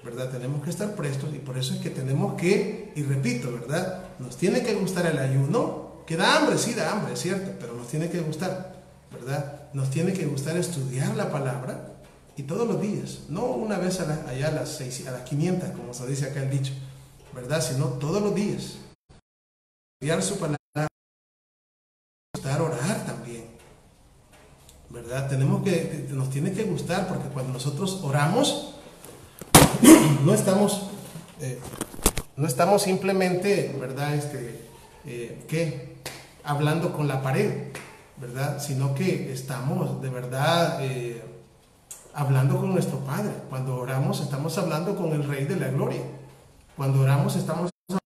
¿verdad? Tenemos que estar prestos y por eso es que tenemos que, y repito, ¿verdad? Nos tiene que gustar el ayuno, que da hambre, sí da hambre, es cierto, pero nos tiene que gustar, ¿verdad? Nos tiene que gustar estudiar la palabra y todos los días, no una vez allá a las 500, como se dice acá el dicho, ¿verdad? Sino todos los días. Estudiar su palabra, orar también, ¿verdad? Nos tiene que gustar porque cuando nosotros oramos, no estamos simplemente, ¿verdad? Hablando con la pared, ¿verdad? Sino que estamos de verdad hablando con nuestro Padre. Cuando oramos estamos hablando con el Rey de la Gloria. Cuando oramos estamos hablando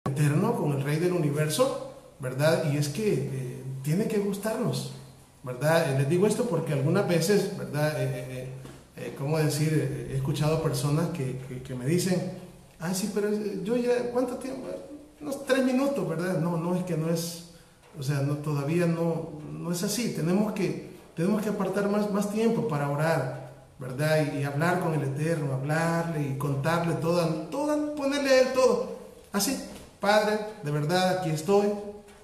con el Eterno, con el Rey del Universo, ¿verdad? Y es que tiene que gustarnos, ¿verdad? Les digo esto porque algunas veces, ¿verdad? ¿Cómo decir? He escuchado personas que me dicen, sí, pero yo ya, ¿cuánto tiempo? Unos 3 minutos, ¿verdad? No, es que no es, o sea, todavía no es así. Tenemos que apartar más tiempo para orar, ¿verdad? Y hablar con el Eterno, hablarle y contarle todo, ponerle a Él todo. Así, Padre, de verdad, aquí estoy.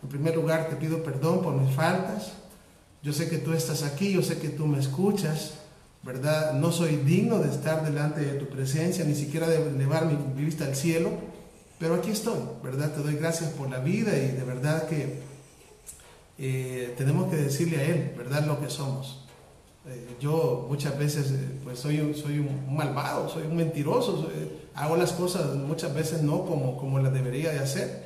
En primer lugar, te pido perdón por mis faltas. Yo sé que tú estás aquí, yo sé que tú me escuchas, ¿verdad? No soy digno de estar delante de tu presencia, ni siquiera de elevar mi vista al cielo, pero aquí estoy, ¿verdad? Te doy gracias por la vida y de verdad que tenemos que decirle a Él, ¿verdad? Lo que somos. Yo muchas veces pues soy un malvado, soy un mentiroso, hago las cosas muchas veces no como las debería de hacer.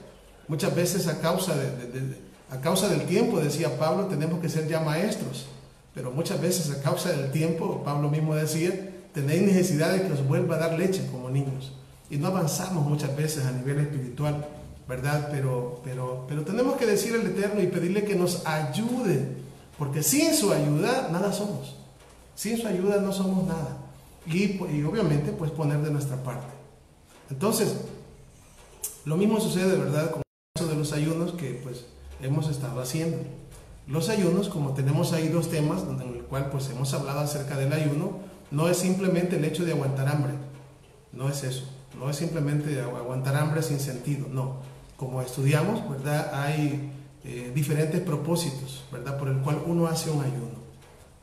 Muchas veces a causa del tiempo, decía Pablo, tenemos que ser ya maestros. Pero muchas veces a causa del tiempo, Pablo mismo decía, tenéis necesidad de que os vuelva a dar leche como niños. Y no avanzamos muchas veces a nivel espiritual, ¿verdad? Pero tenemos que decir al Eterno y pedirle que nos ayude, porque sin su ayuda nada somos. Sin su ayuda no somos nada. Y obviamente pues poner de nuestra parte. Entonces, lo mismo sucede, ¿verdad?, con el caso de los ayunos que pues hemos estado haciendo. Los ayunos, como tenemos ahí dos temas en el cual pues hemos hablado acerca del ayuno, no es simplemente el hecho de aguantar hambre. No es eso. No es simplemente aguantar hambre sin sentido. No. Como estudiamos, ¿verdad?, hay diferentes propósitos, ¿verdad?, por el cual uno hace un ayuno,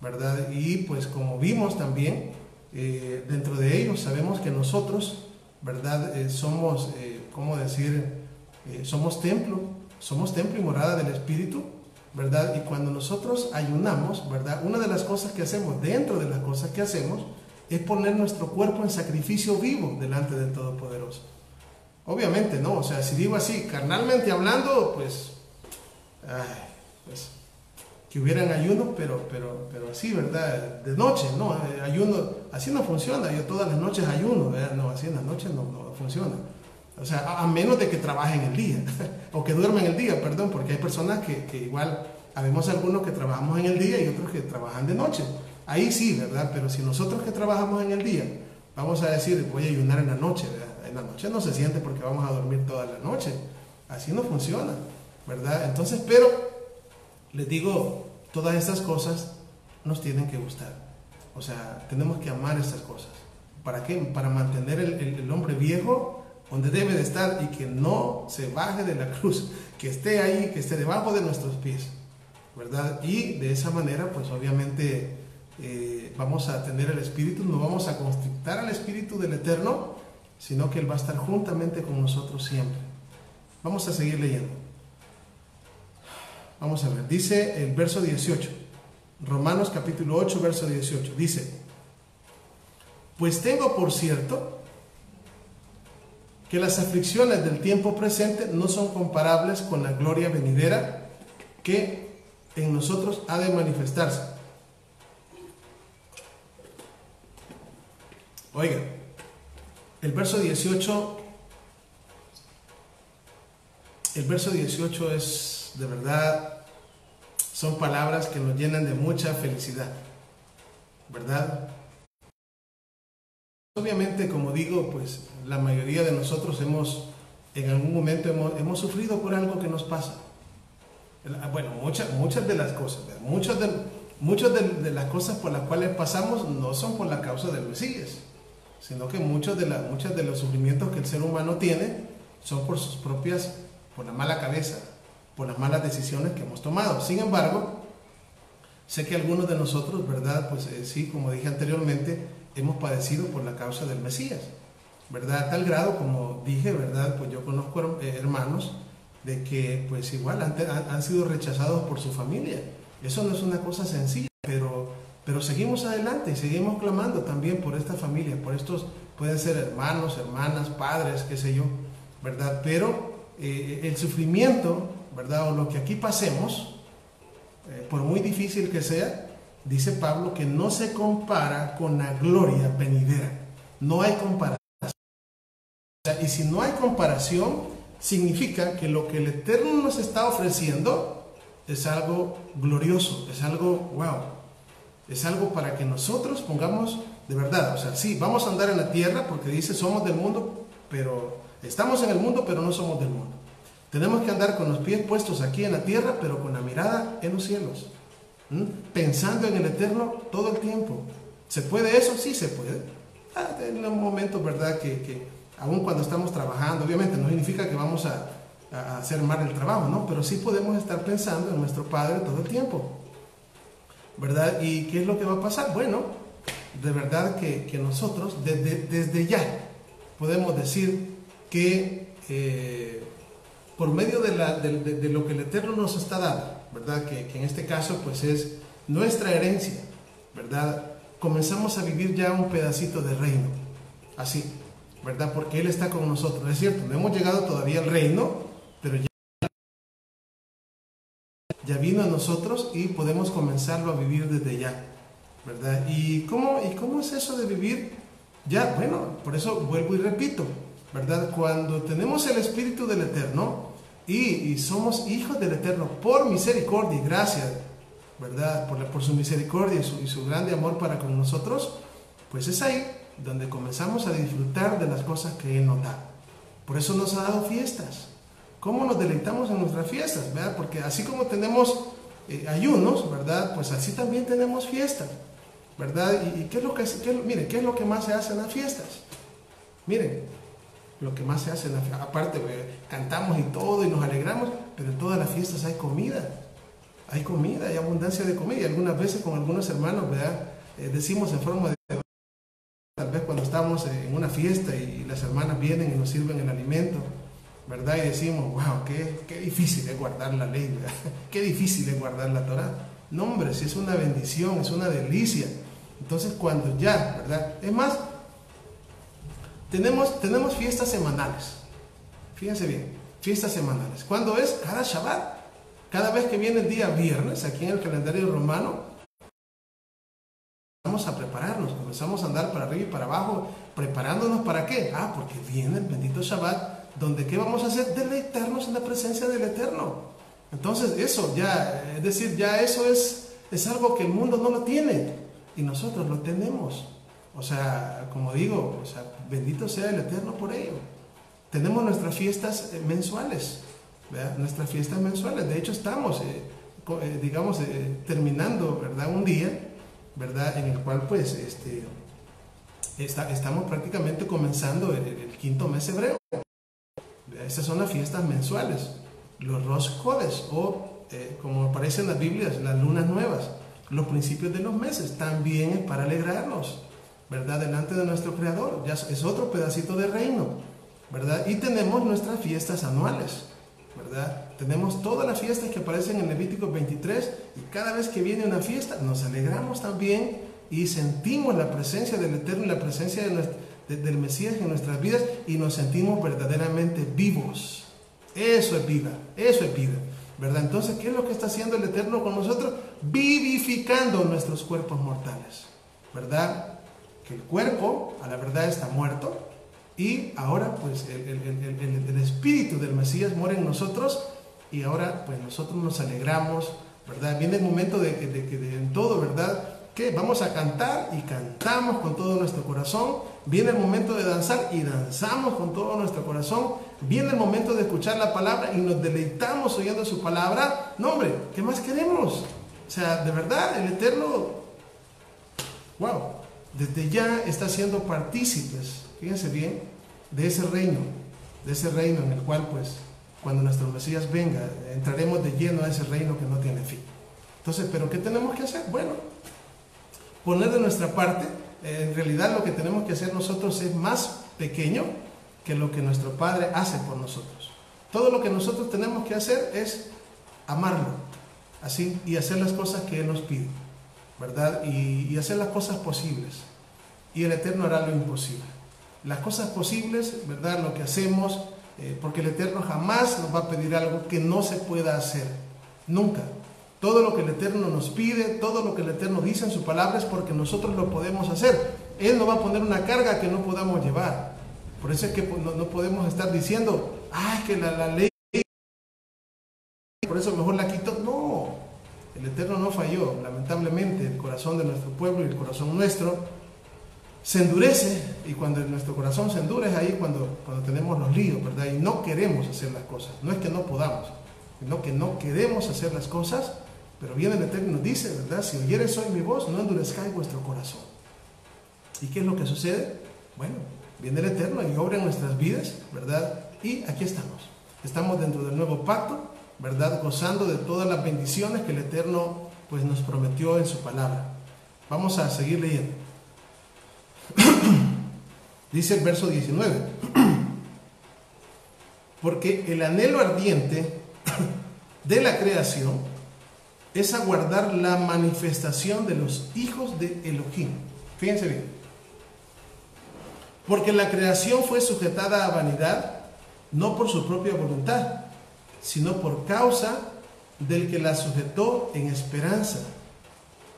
¿verdad? Y pues como vimos también, dentro de ellos sabemos que nosotros, ¿verdad?, somos, ¿cómo decir? Somos templo y morada del Espíritu, ¿verdad? Y cuando nosotros ayunamos, ¿verdad?, una de las cosas que hacemos, dentro de las cosas que hacemos, es poner nuestro cuerpo en sacrificio vivo delante del Todopoderoso. Obviamente, ¿no? O sea, si digo así, carnalmente hablando, pues que hubieran ayuno, pero así, ¿verdad? De noche, ¿no? Ayuno, así no funciona. Yo todas las noches ayuno, ¿verdad? No, así en las noches no funciona. O sea, a menos de que trabajen el día, o que duermen el día, perdón, porque hay personas que igual, habemos algunos que trabajamos en el día y otros que trabajan de noche. Ahí sí, ¿verdad? Pero si nosotros que trabajamos en el día, vamos a decir, voy a ayunar en la noche, ¿verdad? En la noche no se siente porque vamos a dormir toda la noche. Así no funciona, ¿verdad? Entonces, pero les digo, todas estas cosas nos tienen que gustar. O sea, tenemos que amar estas cosas. ¿Para qué? Para mantener el hombre viejo donde debe de estar y que no se baje de la cruz, que esté ahí, que esté debajo de nuestros pies, ¿verdad? Y de esa manera, pues obviamente vamos a tener el Espíritu, no vamos a constrictar al Espíritu del Eterno, sino que Él va a estar juntamente con nosotros siempre. Vamos a seguir leyendo. Vamos a ver, dice el verso 18, Romanos capítulo 8, verso 18, dice: pues tengo por cierto que las aflicciones del tiempo presente no son comparables con la gloria venidera que en nosotros ha de manifestarse. Oiga, el verso 18 es, de verdad, son palabras que nos llenan de mucha felicidad, ¿verdad? Obviamente, como digo, pues la mayoría de nosotros en algún momento hemos sufrido por algo que nos pasa. Bueno, muchas de las cosas, muchas de las cosas por las cuales pasamos no son por la causa del Mesías, sino que muchos de los sufrimientos que el ser humano tiene son por por la mala cabeza, por las malas decisiones que hemos tomado. Sin embargo, sé que algunos de nosotros, ¿verdad? Pues sí, como dije anteriormente, hemos padecido por la causa del Mesías, ¿verdad? A tal grado, como dije, ¿verdad? Pues yo conozco hermanos de que pues igual han sido rechazados por su familia. Eso no es una cosa sencilla, pero seguimos adelante y seguimos clamando también por esta familia, por estos, pueden ser hermanos, hermanas, padres, qué sé yo, ¿verdad? Pero el sufrimiento, ¿verdad? O lo que aquí pasemos, por muy difícil que sea, dice Pablo que no se compara con la gloria venidera. No hay comparación. Y si no hay comparación, significa que lo que el Eterno nos está ofreciendo es algo glorioso, es algo wow, es algo para que nosotros pongamos de verdad. O sea, sí, vamos a andar en la tierra porque dice somos del mundo, pero estamos en el mundo, pero no somos del mundo. Tenemos que andar con los pies puestos aquí en la tierra, pero con la mirada en los cielos, pensando en el Eterno todo el tiempo. ¿Se puede eso? Sí se puede. En un momento, ¿verdad? Que aun cuando estamos trabajando, obviamente no significa que vamos a hacer mal el trabajo, ¿no? Pero sí podemos estar pensando en nuestro Padre todo el tiempo, ¿verdad? ¿Y qué es lo que va a pasar? Bueno, de verdad que nosotros desde ya podemos decir que por medio de lo que el Eterno nos está dando, ¿verdad? Que en este caso pues es nuestra herencia, ¿verdad? Comenzamos a vivir ya un pedacito de reino, así, ¿verdad? Porque Él está con nosotros. Es cierto, no hemos llegado todavía al reino, pero ya vino a nosotros y podemos comenzarlo a vivir desde ya, ¿verdad? ¿Y cómo es eso de vivir ya? Bueno, por eso vuelvo y repito, ¿verdad? Cuando tenemos el Espíritu del Eterno y somos hijos del Eterno por misericordia y gracia, ¿verdad? Por su misericordia y su grande amor para con nosotros, pues es ahí donde comenzamos a disfrutar de las cosas que Él nos da. Por eso nos ha dado fiestas. ¿Cómo nos deleitamos en nuestras fiestas? ¿Verdad? Porque así como tenemos ayunos, ¿verdad? Pues así también tenemos fiestas, ¿verdad? ¿Y qué es lo que miren, qué es lo que más se hace en las fiestas? Miren, lo que más se hace en las fiestas, aparte cantamos y todo y nos alegramos, pero en todas las fiestas hay comida, hay abundancia de comida. Y algunas veces con algunos hermanos, ¿verdad? Decimos en forma de, tal vez cuando estamos en una fiesta y las hermanas vienen y nos sirven el alimento, ¿verdad? Y decimos, wow, qué difícil es guardar la ley, ¿verdad? Qué difícil es guardar la Torah. No, hombre, si es una bendición, es una delicia. Entonces cuando ya, ¿verdad? Es más, tenemos fiestas semanales. Fíjense bien, fiestas semanales. ¿Cuándo es? Cada Shabbat. Cada vez que viene el día viernes, aquí en el calendario romano, comenzamos a prepararnos, comenzamos a andar para arriba y para abajo, preparándonos ¿para qué? Porque viene el bendito Shabbat, donde ¿qué vamos a hacer? Deleitarnos en la presencia del Eterno. Entonces eso ya, es decir, ya eso es algo que el mundo no lo tiene y nosotros lo tenemos. O sea, como digo, o sea, bendito sea el Eterno por ello. Tenemos nuestras fiestas mensuales, ¿verdad? Nuestras fiestas mensuales. De hecho, estamos, terminando, ¿verdad? Un día, ¿verdad? En el cual, pues, estamos prácticamente comenzando el quinto mes hebreo. Esas son las fiestas mensuales, los Rosh Chodesh, o como aparece en las Biblias, las lunas nuevas, los principios de los meses. También es para alegrarnos, ¿verdad? Delante de nuestro Creador. Ya es otro pedacito de reino, ¿verdad? Y tenemos nuestras fiestas anuales, ¿verdad? Tenemos todas las fiestas que aparecen en Levítico 23 y cada vez que viene una fiesta nos alegramos también y sentimos la presencia del Eterno y la presencia del Mesías en nuestras vidas y nos sentimos verdaderamente vivos. Eso es vida, ¿verdad? Entonces, ¿qué es lo que está haciendo el Eterno con nosotros? Vivificando nuestros cuerpos mortales, ¿verdad? Que el cuerpo, a la verdad, está muerto y ahora, pues, el Espíritu del Mesías muere en nosotros y ahora, pues, nosotros nos alegramos, ¿verdad? Viene el momento de en todo, ¿verdad? Que vamos a cantar y cantamos con todo nuestro corazón. Viene el momento de danzar y danzamos con todo nuestro corazón. Viene el momento de escuchar la palabra y nos deleitamos oyendo su palabra. No, hombre, ¿qué más queremos? O sea, de verdad, el Eterno, wow, desde ya está siendo partícipes, fíjense bien, de ese reino en el cual, pues, cuando nuestro Mesías venga, entraremos de lleno a ese reino que no tiene fin. Entonces, ¿pero qué tenemos que hacer? Bueno, poner de nuestra parte. En realidad lo que tenemos que hacer nosotros es más pequeño que lo que nuestro Padre hace por nosotros. Todo lo que nosotros tenemos que hacer es amarlo, así, y hacer las cosas que Él nos pide, ¿verdad? Y hacer las cosas posibles. Y el Eterno hará lo imposible. Las cosas posibles, ¿verdad? Lo que hacemos, porque el Eterno jamás nos va a pedir algo que no se pueda hacer, nunca. Todo lo que el Eterno nos pide, todo lo que el Eterno dice en su palabra es porque nosotros lo podemos hacer. Él no va a poner una carga que no podamos llevar. Por eso es que no podemos estar diciendo, que la ley, por eso mejor la quito. No, el Eterno no falló. Lamentablemente el corazón de nuestro pueblo y el corazón nuestro se endurece, y cuando nuestro corazón se endurece es ahí cuando tenemos los líos, ¿verdad? Y no queremos hacer las cosas. No es que no podamos, sino que no queremos hacer las cosas. Pero viene el Eterno y nos dice, ¿verdad? Si oyeres hoy mi voz, no endurezcáis vuestro corazón. ¿Y qué es lo que sucede? Bueno, viene el Eterno y obra en nuestras vidas, ¿verdad? Y aquí estamos. Estamos dentro del nuevo pacto, ¿verdad? Gozando de todas las bendiciones que el Eterno, pues, nos prometió en su palabra. Vamos a seguir leyendo. Dice el verso 19. Porque el anhelo ardiente de la creación es aguardar la manifestación de los hijos de Elohim. Fíjense bien. Porque la creación fue sujetada a vanidad, no por su propia voluntad, sino por causa del que la sujetó en esperanza.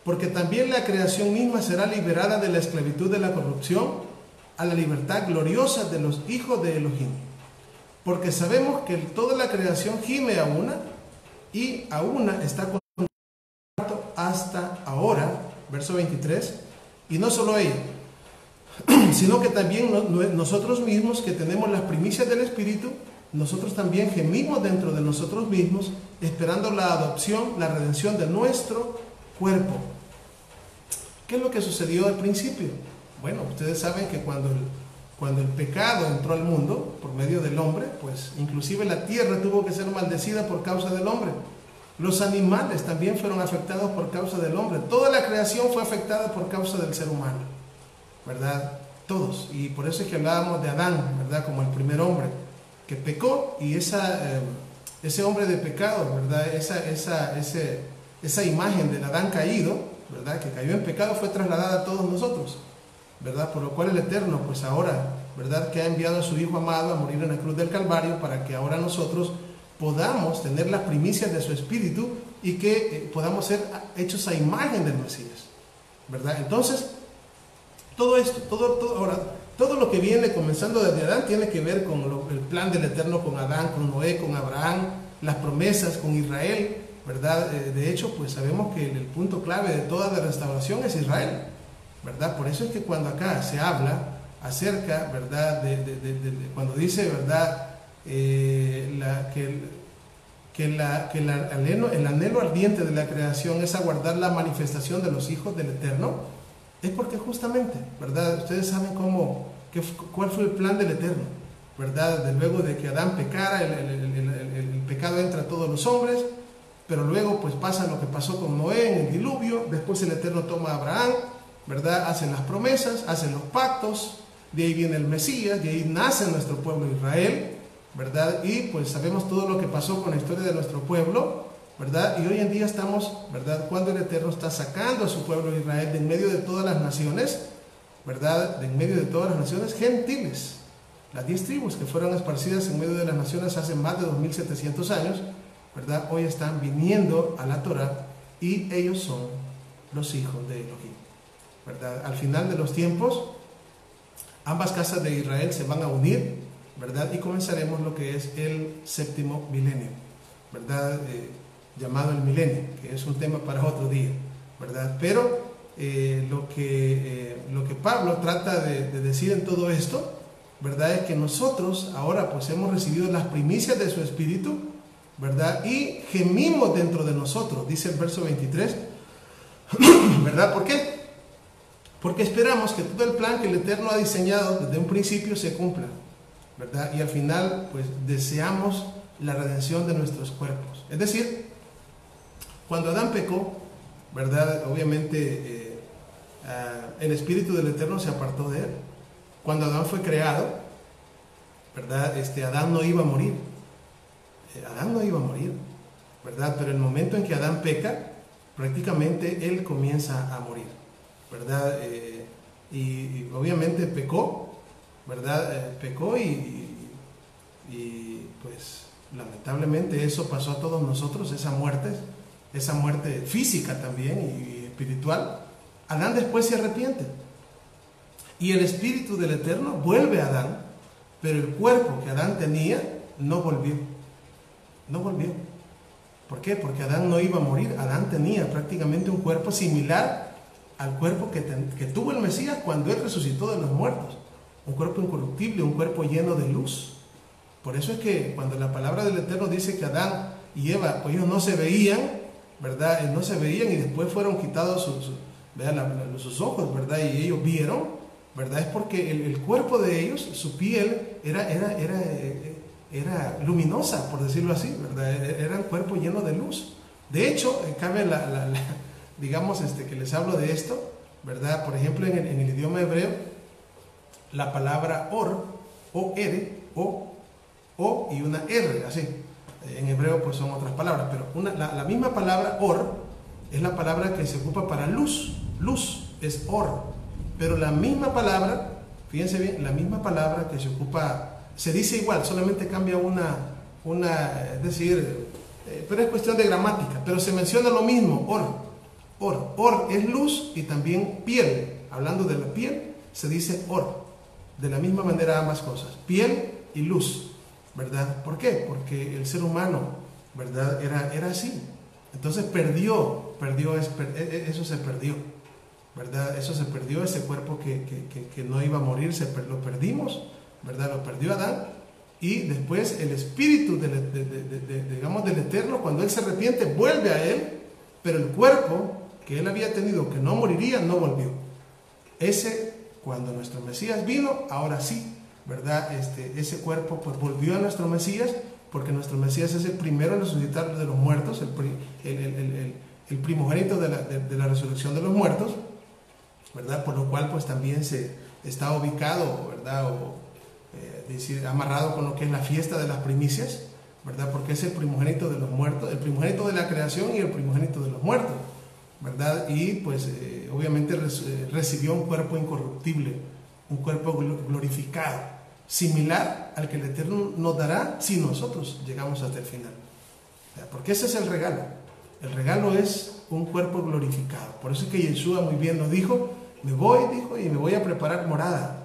Porque también la creación misma será liberada de la esclavitud de la corrupción a la libertad gloriosa de los hijos de Elohim. Porque sabemos que toda la creación gime a una y a una está condenado hasta ahora, verso 23, y no solo ella, sino que también nosotros mismos que tenemos las primicias del Espíritu, nosotros también gemimos dentro de nosotros mismos, esperando la adopción, la redención de nuestro cuerpo. ¿Qué es lo que sucedió al principio? Bueno, ustedes saben que cuando el pecado entró al mundo por medio del hombre, pues inclusive la tierra tuvo que ser maldecida por causa del hombre. Los animales también fueron afectados por causa del hombre. Toda la creación fue afectada por causa del ser humano, ¿verdad? Todos. Y por eso es que hablábamos de Adán, ¿verdad? Como el primer hombre que pecó, y ese hombre de pecado, ¿verdad? Esa imagen del Adán caído, ¿verdad? Que cayó en pecado, fue trasladada a todos nosotros, ¿verdad? Por lo cual el Eterno, pues ahora, ¿verdad? Que ha enviado a su Hijo amado a morir en la cruz del Calvario para que ahora nosotros podamos tener las primicias de su Espíritu y que podamos ser hechos a imagen del Mesías, ¿verdad? Entonces, todo esto, todo lo que viene comenzando desde Adán tiene que ver con el plan del Eterno con Adán, con Noé, con Abraham, las promesas con Israel, ¿verdad? De hecho, pues sabemos que el punto clave de toda la restauración es Israel, ¿verdad? Por eso es que cuando acá se habla acerca, ¿verdad? Cuando dice, ¿verdad? El anhelo ardiente de la creación es aguardar la manifestación de los hijos del Eterno, es porque justamente, ¿verdad? Ustedes saben cuál fue el plan del Eterno, ¿verdad? Luego de que Adán pecara, el pecado entra a todos los hombres, pero luego pues pasa lo que pasó con Noé en el diluvio. Después el Eterno toma a Abraham, ¿verdad? Hacen las promesas, hacen los pactos, de ahí viene el Mesías, de ahí nace nuestro pueblo Israel, ¿verdad? Y pues sabemos todo lo que pasó con la historia de nuestro pueblo, ¿verdad? Y hoy en día estamos, ¿verdad? Cuando el Eterno está sacando a su pueblo Israel de en medio de todas las naciones, ¿verdad? De en medio de todas las naciones gentiles. Las 10 tribus que fueron esparcidas en medio de las naciones hace más de 2700 años, ¿verdad? Hoy están viniendo a la Torah y ellos son los hijos de Elohim, ¿verdad? Al final de los tiempos, ambas casas de Israel se van a unir, ¿verdad? Y comenzaremos lo que es el séptimo milenio, ¿verdad? Llamado el milenio, que es un tema para otro día, ¿verdad? Pero lo que Pablo trata de decir en todo esto, ¿verdad? Es que nosotros ahora pues hemos recibido las primicias de su Espíritu, ¿verdad? Y gemimos dentro de nosotros, dice el verso 23, ¿verdad? ¿Por qué? Porque esperamos que todo el plan que el Eterno ha diseñado desde un principio se cumpla, ¿verdad? Y al final pues deseamos la redención de nuestros cuerpos. Es decir, cuando Adán pecó, ¿verdad? Obviamente el Espíritu del Eterno se apartó de él. Cuando Adán fue creado, ¿verdad? Adán no iba a morir. Adán no iba a morir, ¿verdad? Pero el momento en que Adán peca, prácticamente él comienza a morir, ¿verdad? Y obviamente pecó, ¿verdad? Pecó y pues lamentablemente eso pasó a todos nosotros, esa muerte física también y espiritual. Adán después se arrepiente y el Espíritu del Eterno vuelve a Adán, pero el cuerpo que Adán tenía no volvió. ¿Por qué? Porque Adán no iba a morir. Adán tenía prácticamente un cuerpo similar al cuerpo que tuvo el Mesías cuando él resucitó de los muertos, un cuerpo incorruptible, un cuerpo lleno de luz. Por eso es que cuando la palabra del Eterno dice que Adán y Eva, pues ellos no se veían, ¿verdad? No se veían y después fueron quitados sus ojos, ¿verdad? Y ellos vieron, ¿verdad? Es porque el cuerpo de ellos, su piel era luminosa, por decirlo así, ¿verdad? Era un cuerpo lleno de luz. De hecho, cabe digamos que les hablo de esto, ¿verdad? Por ejemplo, en el idioma hebreo, la palabra or, o-r, o y una r, así. En hebreo pues son otras palabras, pero la misma palabra or es la palabra que se ocupa para luz. Luz es or, pero la misma palabra, fíjense bien, la misma palabra que se ocupa, se dice igual, solamente cambia es decir, pero es cuestión de gramática, pero se menciona lo mismo, or es luz y también piel. Hablando de la piel, se dice or, de la misma manera ambas cosas, piel y luz, ¿verdad? ¿Por qué? Porque el ser humano, ¿verdad? Era así. Entonces eso se perdió, ¿verdad? Eso se perdió, ese cuerpo que no iba a morir, lo perdimos, ¿verdad? Lo perdió Adán. Y después el espíritu digamos, del Eterno, cuando Él se arrepiente, vuelve a Él, pero el cuerpo que Él había tenido, que no moriría, no volvió. Cuando nuestro Mesías vino, ahora sí, ¿verdad? Ese cuerpo pues volvió a nuestro Mesías, porque nuestro Mesías es el primero en resucitar de los muertos, el primogénito de la resurrección de los muertos, ¿verdad? Por lo cual pues también se está ubicado, ¿verdad? Decir, amarrado con lo que es la fiesta de las primicias, ¿verdad? Porque es el primogénito de los muertos, el primogénito de la creación y el primogénito de los muertos, ¿verdad? Y pues obviamente recibió un cuerpo incorruptible, un cuerpo glorificado, similar al que el Eterno nos dará si nosotros llegamos hasta el final. Porque ese es el regalo. El regalo es un cuerpo glorificado. Por eso es que Yeshua muy bien nos dijo, me voy, dijo, y me voy a preparar morada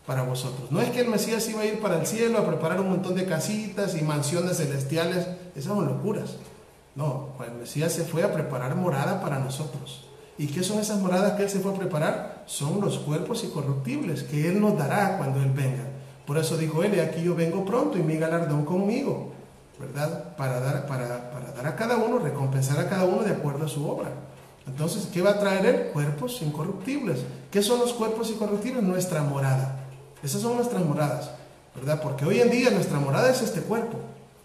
para vosotros. No es que el Mesías iba a ir para el cielo a preparar un montón de casitas y mansiones celestiales, esas son locuras. No, el Mesías se fue a preparar morada para nosotros. ¿Y qué son esas moradas que Él se fue a preparar? Son los cuerpos incorruptibles que Él nos dará cuando Él venga. Por eso dijo Él, aquí yo vengo pronto y mi galardón conmigo, ¿verdad? Para dar a cada uno, recompensar a cada uno de acuerdo a su obra. Entonces, ¿qué va a traer Él? Cuerpos incorruptibles. ¿Qué son los cuerpos incorruptibles? Nuestra morada. Esas son nuestras moradas, ¿verdad? Porque hoy en día nuestra morada es este cuerpo.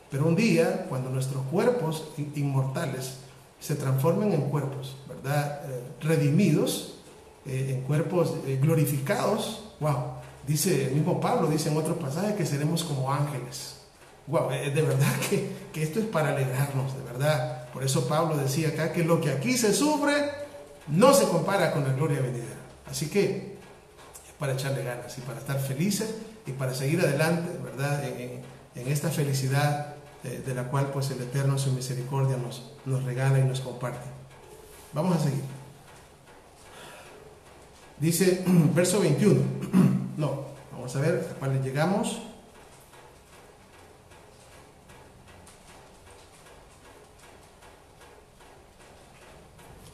Pero un día, cuando nuestros cuerpos inmortales se transformen en cuerpos, ¿verdad? Redimidos, en cuerpos glorificados, wow. Dice el mismo Pablo, dice en otro pasaje que seremos como ángeles. Wow, de verdad que esto es para alegrarnos, de verdad. Por eso Pablo decía acá que lo que aquí se sufre no se compara con la gloria venidera. Así que para echarle ganas y para estar felices y para seguir adelante, ¿verdad? En esta felicidad de la cual pues el Eterno en su misericordia nos regala y nos comparte. Vamos a seguir. Dice verso 21. No, vamos a ver hasta cuál llegamos.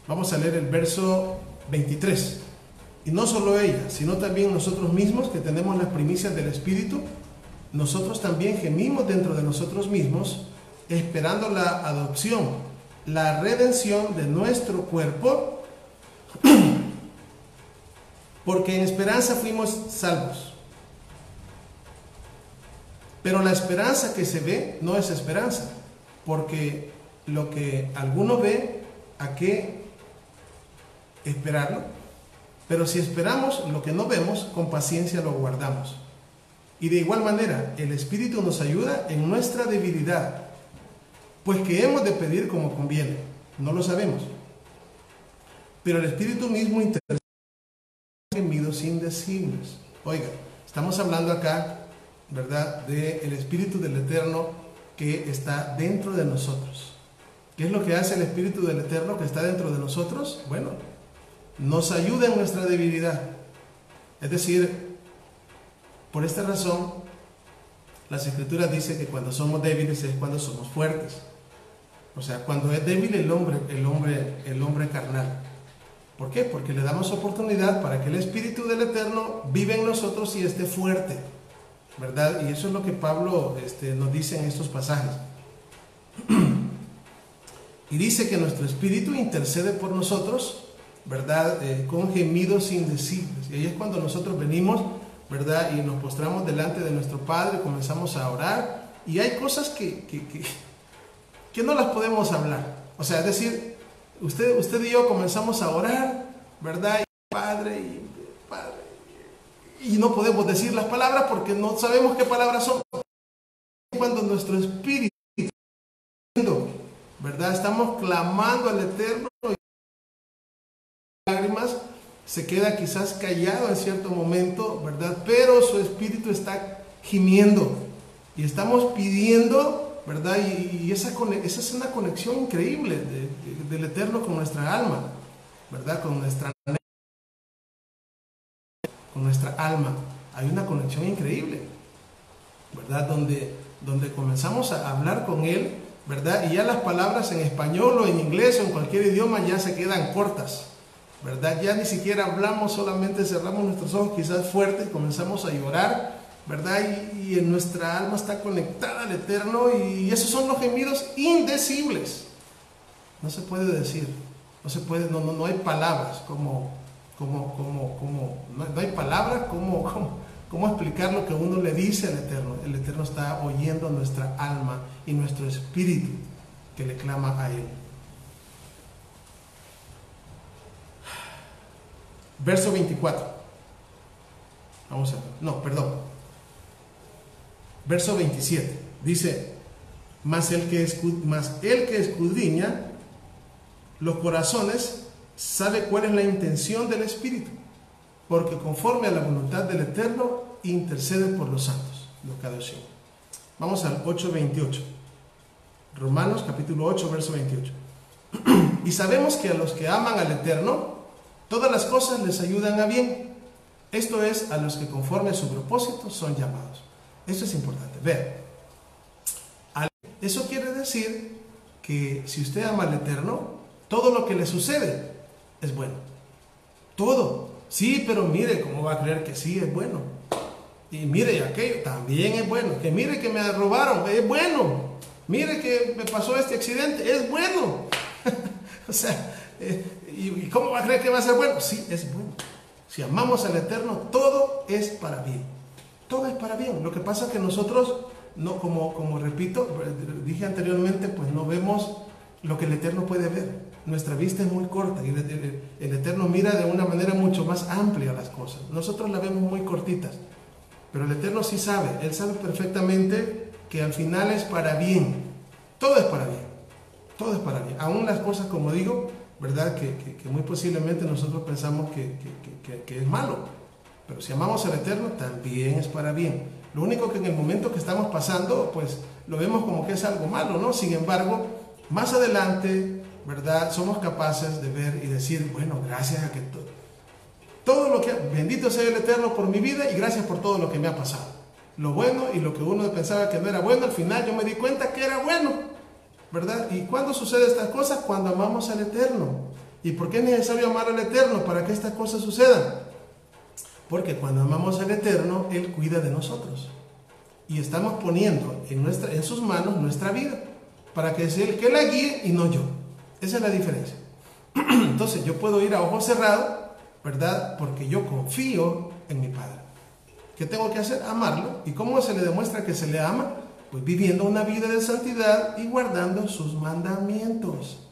Vamos a leer el verso 23. Y no solo ella, sino también nosotros mismos, que tenemos las primicias del Espíritu, nosotros también gemimos dentro de nosotros mismos, esperando la adopción, la redención de nuestro cuerpo, porque en esperanza fuimos salvos. Pero la esperanza que se ve no es esperanza, porque lo que alguno ve, ¿a qué esperarlo? Pero si esperamos lo que no vemos, con paciencia lo guardamos. Y de igual manera, el Espíritu nos ayuda en nuestra debilidad, pues que hemos de pedir como conviene, no lo sabemos. Pero el Espíritu mismo intercede en gemidos indecibles. Oiga, estamos hablando acá, ¿verdad?, del Espíritu del Eterno que está dentro de nosotros. ¿Qué es lo que hace el Espíritu del Eterno que está dentro de nosotros? Bueno, nos ayuda en nuestra debilidad. Es decir, por esta razón, las Escrituras dicen que cuando somos débiles es cuando somos fuertes. O sea, cuando es débil el hombre carnal. ¿Por qué? Porque le damos oportunidad para que el Espíritu del Eterno viva en nosotros y esté fuerte, ¿verdad? Y eso es lo que Pablo nos dice en estos pasajes. Y dice que nuestro Espíritu intercede por nosotros, ¿verdad? Con gemidos indecibles. Y ahí es cuando nosotros venimos, ¿verdad? Y nos postramos delante de nuestro Padre, comenzamos a orar, y hay cosas que no las podemos hablar. O sea, es decir, usted y yo comenzamos a orar, ¿verdad? Y Padre, y no podemos decir las palabras porque no sabemos qué palabras son. Cuando nuestro espíritu, ¿verdad? Estamos clamando al Eterno, y lágrimas, se queda quizás callado en cierto momento, ¿verdad? Pero su espíritu está gimiendo y estamos pidiendo, ¿verdad? Y esa es una conexión increíble del Eterno con nuestra alma, ¿verdad? Con nuestra alma. hay una conexión increíble, ¿verdad? Donde comenzamos a hablar con Él, ¿verdad? Y ya las palabras en español o en inglés o en cualquier idioma ya se quedan cortas, ¿verdad? Ya ni siquiera hablamos, solamente cerramos nuestros ojos quizás fuerte y comenzamos a llorar, ¿verdad? Y en nuestra alma está conectada al Eterno, y esos son los gemidos indecibles. No se puede decir, no se puede, no hay palabras no hay palabras como explicar lo que uno le dice al Eterno. El Eterno está oyendo nuestra alma y nuestro espíritu que le clama a Él. Verso 24. Vamos a ver. No, perdón. Verso 27. Dice: mas el que escudriña los corazones sabe cuál es la intención del Espíritu, porque conforme a la voluntad del Eterno intercede por los santos. Vamos al 8:28. Romanos capítulo 8, verso 28. Y sabemos que a los que aman al Eterno, todas las cosas les ayudan a bien. Esto es, a los que conforme a su propósito son llamados. Esto es importante. Vean. Eso quiere decir que si usted ama al Eterno, todo lo que le sucede es bueno. Todo. Sí, pero mire, ¿cómo va a creer que sí es bueno? Y mire, aquello también es bueno. Que mire que me robaron, es bueno. Mire que me pasó este accidente, es bueno. O sea, ¿y cómo va a creer que va a ser bueno? Sí, es bueno. Si amamos al Eterno, todo es para bien. Todo es para bien. Lo que pasa es que nosotros, no, como repito, dije anteriormente, pues no vemos lo que el Eterno puede ver. Nuestra vista es muy corta y el Eterno mira de una manera mucho más amplia las cosas. Nosotros las vemos muy cortitas, pero el Eterno sí sabe. Él sabe perfectamente que al final es para bien. Todo es para bien. Todo es para bien. Aún las cosas, como digo, ¿verdad? Que muy posiblemente nosotros pensamos que es malo. Pero si amamos al Eterno, también es para bien. Lo único que en el momento que estamos pasando, pues lo vemos como que es algo malo, ¿no? Sin embargo, más adelante, ¿verdad? Somos capaces de ver y decir, bueno, gracias a que todo lo que, bendito sea el Eterno por mi vida y gracias por todo lo que me ha pasado. Lo bueno y lo que uno pensaba que no era bueno, al final yo me di cuenta que era bueno, ¿verdad? ¿Y cuándo suceden estas cosas? Cuando amamos al Eterno. ¿Y por qué es necesario amar al Eterno para que estas cosas sucedan? Porque cuando amamos al Eterno, Él cuida de nosotros. Y estamos poniendo en sus manos nuestra vida, para que sea Él que la guíe y no yo. Esa es la diferencia. Entonces yo puedo ir a ojo cerrado, ¿verdad? Porque yo confío en mi Padre. ¿Qué tengo que hacer? Amarlo. ¿Y cómo se le demuestra que se le ama? Pues viviendo una vida de santidad y guardando sus mandamientos.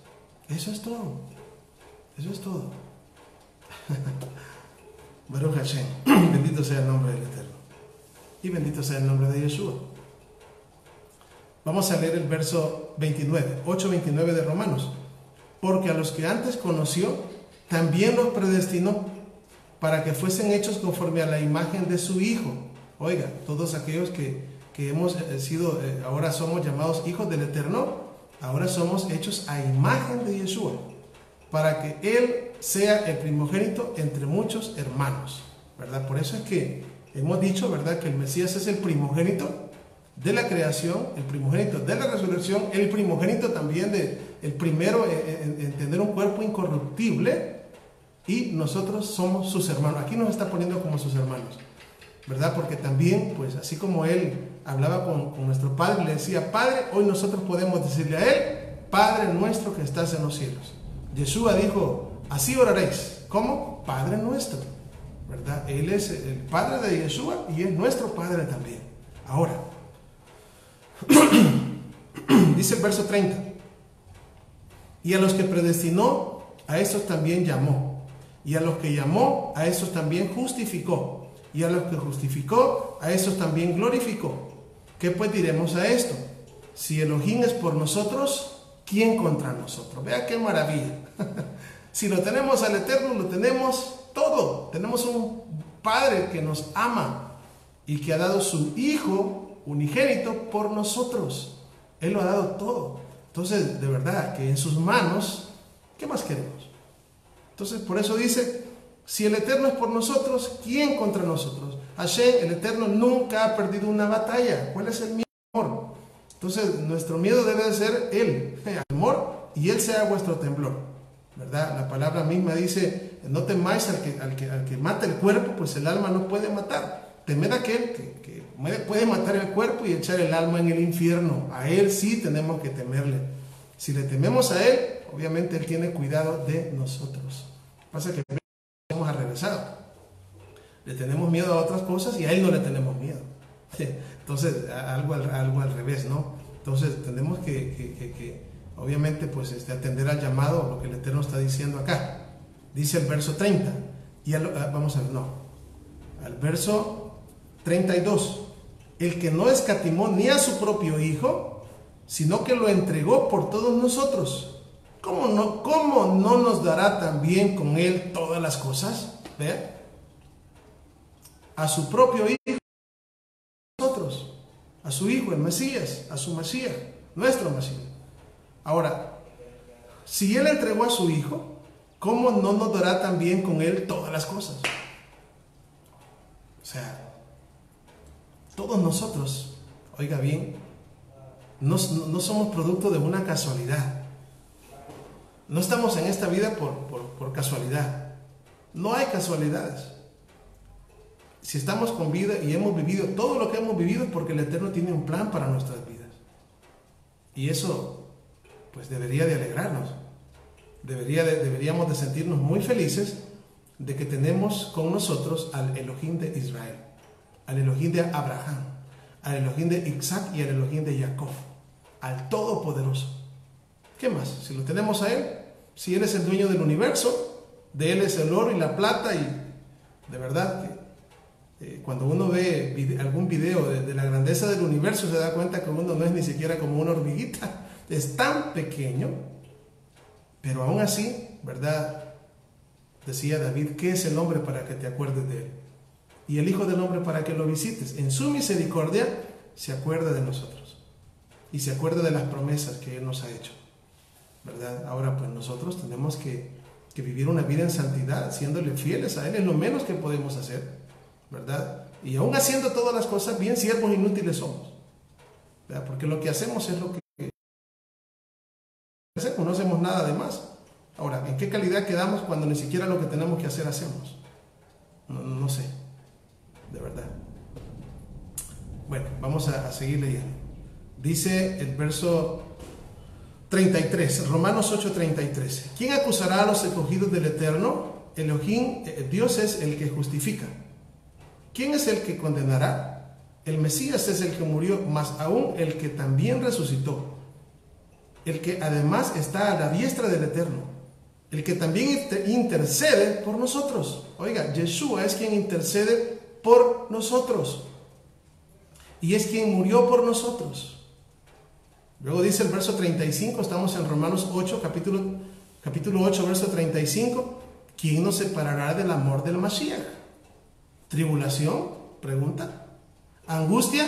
Eso es todo. Eso es todo. Baruch Hashem. Bendito sea el nombre del Eterno. Y bendito sea el nombre de Yeshua. Vamos a leer el verso 29, 8:29 de Romanos. Porque a los que antes conoció, también los predestinó para que fuesen hechos conforme a la imagen de su Hijo. Oiga, todos aquellos que hemos sido, ahora somos llamados hijos del Eterno, ahora somos hechos a imagen de Yeshua, para que Él sea el primogénito entre muchos hermanos, ¿verdad? Por eso es que hemos dicho, ¿verdad?, que el Mesías es el primogénito de la creación, el primogénito de la resurrección, el primogénito también el primero en tener un cuerpo incorruptible, y nosotros somos sus hermanos. Aquí nos está poniendo como sus hermanos, ¿verdad? Porque también, pues así como Él hablaba con nuestro Padre, le decía Padre, hoy nosotros podemos decirle a Él, Padre nuestro que estás en los cielos. Yeshua dijo, así oraréis. ¿Cómo? Padre nuestro, ¿verdad? Él es el Padre de Yeshua y es nuestro Padre también. Ahora, dice el verso 30, y a los que predestinó, a estos también llamó, y a los que llamó, a estos también justificó, y a los que justificó, a estos también glorificó. ¿Qué pues diremos a esto? Si Elohim es por nosotros, ¿quién contra nosotros? Vea qué maravilla. Si lo tenemos al Eterno, lo tenemos todo. Tenemos un Padre que nos ama y que ha dado su Hijo unigénito por nosotros. Él lo ha dado todo. Entonces, de verdad, que en sus manos, ¿qué más queremos? Entonces, por eso dice, si el Eterno es por nosotros, ¿quién contra nosotros? Hashem, el Eterno, nunca ha perdido una batalla. ¿Cuál es el miedo? Entonces, nuestro miedo debe de ser Él, el amor, y Él sea vuestro temblor, ¿verdad? La palabra misma dice, no temáis al que mata el cuerpo, pues el alma no puede matar. Temed a aquel que puede matar el cuerpo y echar el alma en el infierno. A Él sí tenemos que temerle. Si le tememos a Él, obviamente Él tiene cuidado de nosotros. Pasa que vamos a regresar. Le tenemos miedo a otras cosas y a Él no le tenemos miedo. Entonces, algo al revés, ¿no? Entonces, tenemos que obviamente, pues, atender al llamado, lo que el Eterno está diciendo acá. Dice el verso 30. Y vamos a ver, no. Al verso 32. El que no escatimó ni a su propio Hijo, sino que lo entregó por todos nosotros. ¿Cómo no nos dará también con Él todas las cosas? ¿Ve? A su propio Hijo, nosotros, a su Hijo, el Mesías, a su Mesías, nuestro Mesías. Ahora, si Él entregó a su Hijo, ¿cómo no nos dará también con Él todas las cosas? O sea, todos nosotros, oiga bien, no somos producto de una casualidad. No estamos en esta vida por casualidad. No hay casualidades. Si estamos con vida y hemos vivido todo lo que hemos vivido es porque el Eterno tiene un plan para nuestras vidas. Y eso, pues, debería de alegrarnos. Deberíamos de sentirnos muy felices de que tenemos con nosotros al Elohim de Israel, al Elohim de Abraham, al Elohim de Isaac y al Elohim de Jacob, al Todopoderoso. ¿Qué más? Si lo tenemos a Él, si Él es el dueño del universo, de Él es el oro y la plata, y de verdad que cuando uno ve algún video de la grandeza del universo, se da cuenta que uno no es ni siquiera como una hormiguita, es tan pequeño, pero aún así, ¿verdad? Decía David, ¿qué es el hombre para que te acuerdes de él? Y el Hijo del Hombre para que lo visites. En su misericordia se acuerda de nosotros y se acuerda de las promesas que Él nos ha hecho, ¿verdad? Ahora, pues nosotros tenemos que vivir una vida en santidad, siéndole fieles a Él, es lo menos que podemos hacer, ¿verdad? Y aún haciendo todas las cosas bien, siervos inútiles somos, ¿verdad? Porque lo que hacemos es lo que hacemos, no hacemos nada de más. Ahora, ¿en qué calidad quedamos cuando ni siquiera lo que tenemos que hacer hacemos? No sé, de verdad. Bueno, vamos a seguir leyendo. Dice el verso 33, Romanos 8:33. ¿Quién acusará a los escogidos del Eterno? Elohim, Dios es el que justifica. ¿Quién es el que condenará? El Mesías es el que murió, más aún el que también resucitó, el que además está a la diestra del Eterno, el que también intercede por nosotros. Oiga, Yeshua es quien intercede por nosotros y es quien murió por nosotros. Luego dice el verso 35, estamos en Romanos 8, capítulo 8, verso 35. ¿Quién nos separará del amor del Mashiach? ¿Tribulación? Pregunta. ¿Angustia?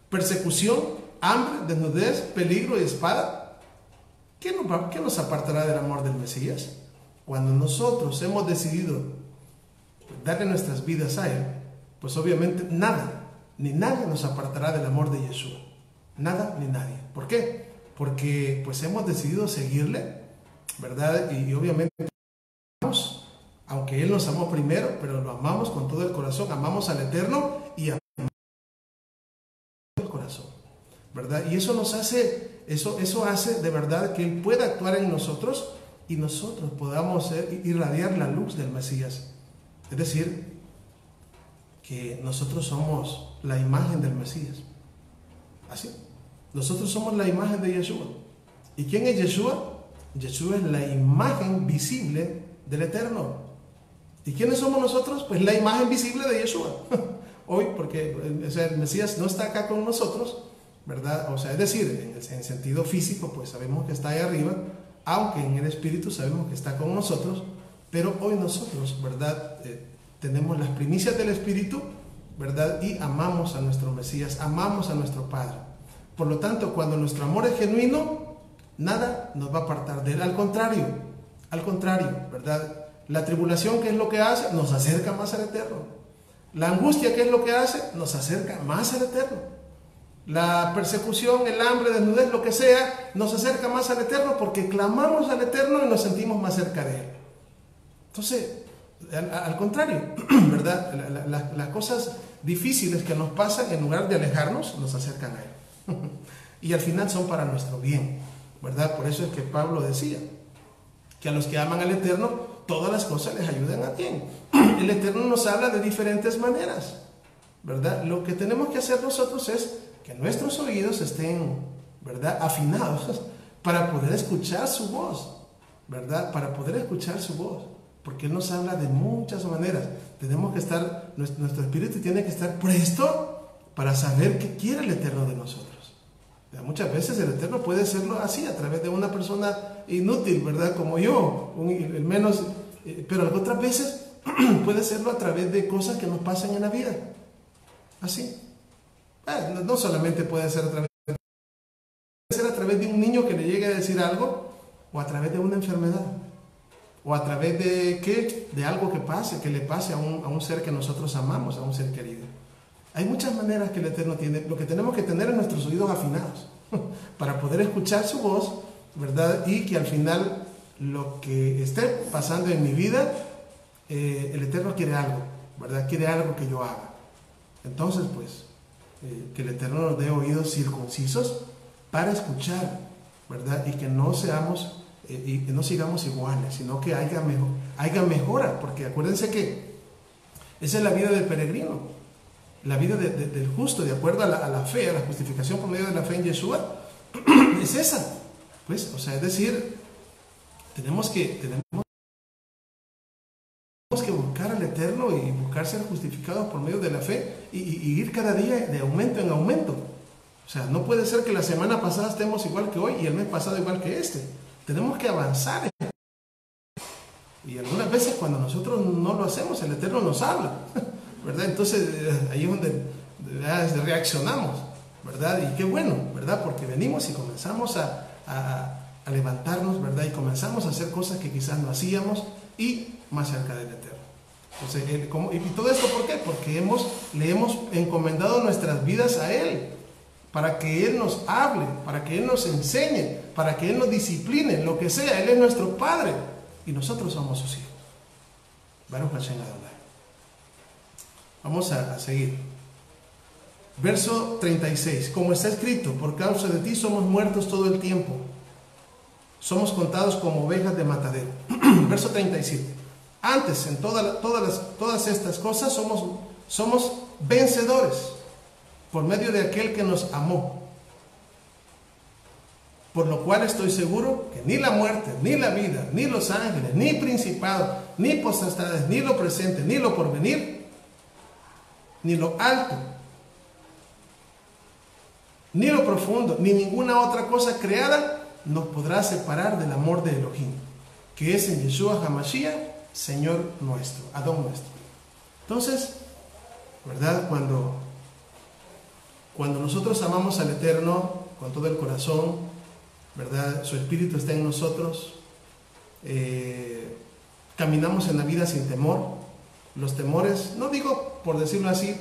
¿Persecución? ¿Hambre? ¿Desnudez? ¿Peligro y espada? ¿Qué nos apartará del amor del Mesías? Cuando nosotros hemos decidido darle nuestras vidas a Él, pues obviamente nada, ni nadie nos apartará del amor de Yeshua. Nada ni nadie. ¿Por qué? Porque pues hemos decidido seguirle, ¿verdad? Y obviamente amamos, aunque Él nos amó primero, pero lo amamos con todo el corazón, amamos al Eterno y amamos con todo el corazón, ¿verdad? Y eso nos hace, eso hace de verdad que Él pueda actuar en nosotros y nosotros podamos irradiar la luz del Mesías. Es decir, que nosotros somos la imagen del Mesías. Así. Nosotros somos la imagen de Yeshua. ¿Y quién es Yeshua? Yeshua es la imagen visible del Eterno. ¿Y quiénes somos nosotros? Pues la imagen visible de Yeshua. Hoy, porque el Mesías no está acá con nosotros, ¿verdad? O sea, es decir, en sentido físico, pues sabemos que está ahí arriba, aunque en el espíritu sabemos que está con nosotros, pero hoy nosotros, ¿verdad? Tenemos las primicias del espíritu, ¿verdad? Y amamos a nuestro Mesías, amamos a nuestro Padre. Por lo tanto, cuando nuestro amor es genuino, nada nos va a apartar de Él. Al contrario, ¿verdad? La tribulación, ¿qué es lo que hace? Nos acerca más al Eterno. La angustia, ¿qué es lo que hace? Nos acerca más al Eterno. La persecución, el hambre, desnudez, lo que sea, nos acerca más al Eterno porque clamamos al Eterno y nos sentimos más cerca de Él. Entonces, al contrario, ¿verdad? Las cosas difíciles que nos pasan, en lugar de alejarnos, nos acercan a Él. Y al final son para nuestro bien, ¿verdad? Por eso es que Pablo decía que a los que aman al Eterno, todas las cosas les ayudan a bien. El Eterno nos habla de diferentes maneras, ¿verdad? Lo que tenemos que hacer nosotros es que nuestros oídos estén, ¿verdad?, afinados para poder escuchar su voz, ¿verdad? Para poder escuchar su voz, porque Él nos habla de muchas maneras. Tenemos que estar, nuestro espíritu tiene que estar presto para saber qué quiere el Eterno de nosotros. Muchas veces el Eterno puede hacerlo así, a través de una persona inútil, ¿verdad?, como yo, el menos, pero otras veces puede hacerlo a través de cosas que nos pasan en la vida, así. No solamente puede ser a través de un niño que le llegue a decir algo, o a través de una enfermedad, o a través de ¿qué? De algo que le pase a un ser que nosotros amamos, a un ser querido. Hay muchas maneras que el Eterno tiene. Lo que tenemos que tener es nuestros oídos afinados para poder escuchar su voz, ¿verdad? Y que al final lo que esté pasando en mi vida, el Eterno quiere algo, ¿verdad? Quiere algo que yo haga. Entonces, pues, que el Eterno nos dé oídos circuncisos para escuchar, ¿verdad? Y que no seamos y que no sigamos iguales, sino que haya mejora, porque acuérdense que esa es la vida del peregrino. La vida del justo, de acuerdo a la fe, a la justificación por medio de la fe en Yeshua, es esa. Pues, o sea, es decir, tenemos que buscar al Eterno y buscar ser justificados por medio de la fe y ir cada día de aumento en aumento. O sea, no puede ser que la semana pasada estemos igual que hoy y el mes pasado igual que este. Tenemos que avanzar. Y algunas veces cuando nosotros no lo hacemos, el Eterno nos habla, ¿verdad? Entonces ahí es donde reaccionamos, ¿verdad? Y qué bueno, ¿verdad? Porque venimos y comenzamos a levantarnos, ¿verdad? Y comenzamos a hacer cosas que quizás no hacíamos y más cerca del Eterno. Entonces, ¿y todo esto por qué? Porque le hemos encomendado nuestras vidas a Él, para que Él nos hable, para que Él nos enseñe, para que Él nos discipline, lo que sea. Él es nuestro Padre y nosotros somos sus hijos. Baruch Hashem Adonai. Vamos a seguir. Verso 36. Como está escrito, por causa de ti somos muertos todo el tiempo. Somos contados como ovejas de matadero. Verso 37. Antes, en todas estas cosas somos vencedores por medio de aquel que nos amó. Por lo cual estoy seguro que ni la muerte, ni la vida, ni los ángeles, ni principados, ni potestades, ni lo presente, ni lo porvenir, ni lo alto, ni lo profundo, ni ninguna otra cosa creada nos podrá separar del amor de Elohim, que es en Yeshua HaMashiach, Señor nuestro, Adón nuestro. Entonces, ¿verdad? Cuando nosotros amamos al Eterno con todo el corazón, ¿verdad? Su Espíritu está en nosotros, caminamos en la vida sin temor. Los temores, no digo por decirlo así,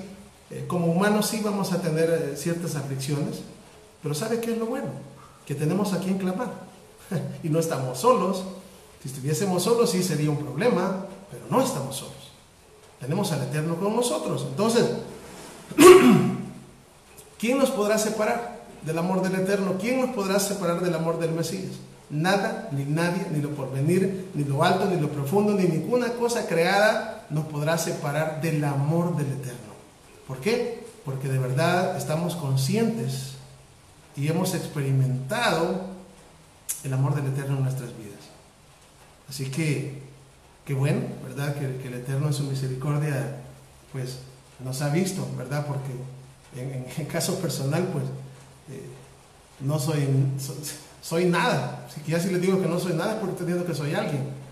como humanos sí vamos a tener ciertas aflicciones, pero ¿sabe qué es lo bueno? Que tenemos a quien clamar y no estamos solos. Si estuviésemos solos sí sería un problema, pero no estamos solos. Tenemos al Eterno con nosotros. Entonces, ¿quién nos podrá separar del amor del Eterno? ¿Quién nos podrá separar del amor del Mesías? Nada, ni nadie, ni lo porvenir, ni lo alto, ni lo profundo, ni ninguna cosa creada nos podrá separar del amor del Eterno. ¿Por qué? Porque de verdad estamos conscientes y hemos experimentado el amor del Eterno en nuestras vidas. Así que, qué bueno, ¿verdad? Que el Eterno en su misericordia, pues, nos ha visto, ¿verdad? Porque en el caso personal, pues, no soy nada. Si ya si les digo que no soy nada es porque estoy diciendo que soy alguien.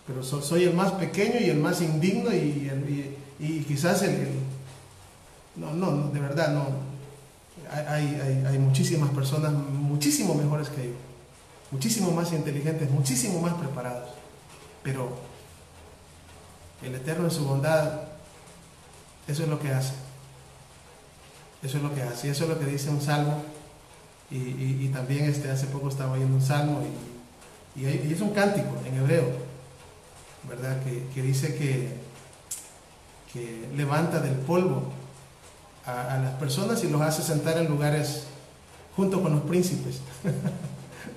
Pero soy el más pequeño y el más indigno y quizás no, de verdad, no. Hay muchísimas personas muchísimo mejores que yo, muchísimo más inteligentes, muchísimo más preparados. Pero el Eterno en su bondad Eso es lo que hace. Eso es lo que hace. Y eso es lo que dice un salmo. Y también hace poco estaba oyendo un salmo y es un cántico en hebreo, ¿verdad? Que dice que levanta del polvo a las personas y los hace sentar en lugares junto con los príncipes.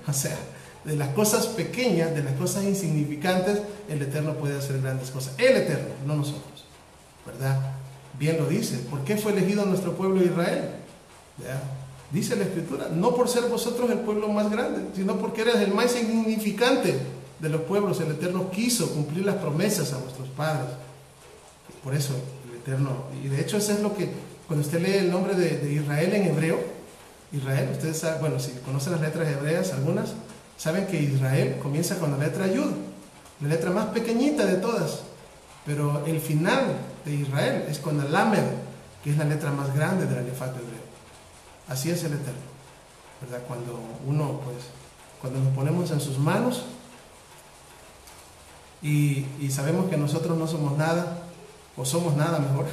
O sea, de las cosas pequeñas, de las cosas insignificantes, el Eterno puede hacer grandes cosas. El Eterno, no nosotros, ¿verdad? Bien lo dice. ¿Por qué fue elegido nuestro pueblo Israel? ¿Verdad? Dice la Escritura, no por ser vosotros el pueblo más grande, sino porque eres el más insignificante de los pueblos. El Eterno quiso cumplir las promesas a vuestros padres. Por eso el Eterno, y de hecho eso es lo que, cuando usted lee el nombre de Israel en hebreo, Israel, ustedes saben, bueno, si conocen las letras hebreas, algunas, saben que Israel comienza con la letra Yud, la letra más pequeñita de todas, pero el final de Israel es con la Lamed, que es la letra más grande del alefato hebreo. Así es el Eterno, ¿verdad? Cuando nos ponemos en sus manos y sabemos que nosotros no somos nada, o somos nada mejor,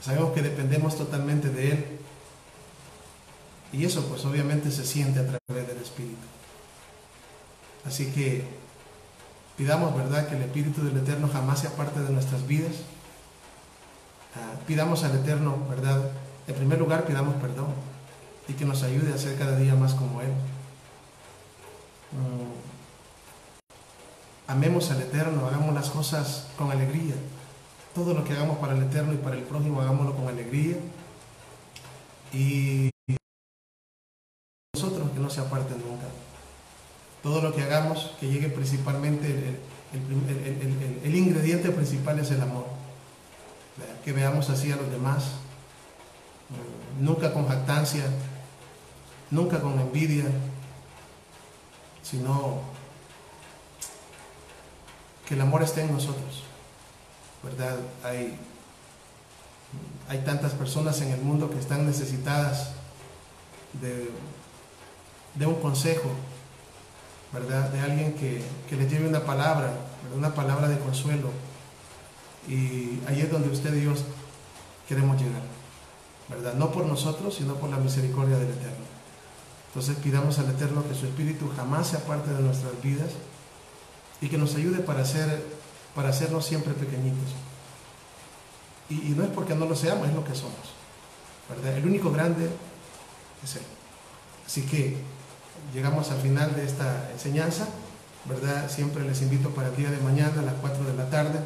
sabemos que dependemos totalmente de Él, y eso pues obviamente se siente a través del Espíritu. Así que pidamos, ¿verdad?, que el Espíritu del Eterno jamás se aparte de nuestras vidas. Pidamos al Eterno, ¿verdad? En primer lugar, pidamos perdón y que nos ayude a ser cada día más como Él. Amemos al Eterno, hagamos las cosas con alegría. Todo lo que hagamos para el Eterno y para el prójimo, hagámoslo con alegría. Y nosotros que no se aparten nunca. Todo lo que hagamos, que llegue principalmente, el ingrediente principal es el amor. Que veamos así a los demás, nunca con jactancia, nunca con envidia, sino que el amor esté en nosotros, ¿verdad? Hay tantas personas en el mundo que están necesitadas de un consejo, ¿verdad? De alguien que les lleve una palabra, ¿verdad? Una palabra de consuelo. Y ahí es donde usted y yo queremos llegar, ¿verdad? No por nosotros, sino por la misericordia del Eterno. Entonces pidamos al Eterno que su Espíritu jamás se aparte de nuestras vidas y que nos ayude para hacernos siempre pequeñitos. Y no es porque no lo seamos, es lo que somos, ¿verdad? El único grande es Él. Así que llegamos al final de esta enseñanza, ¿verdad? Siempre les invito para el día de mañana a las 4 de la tarde.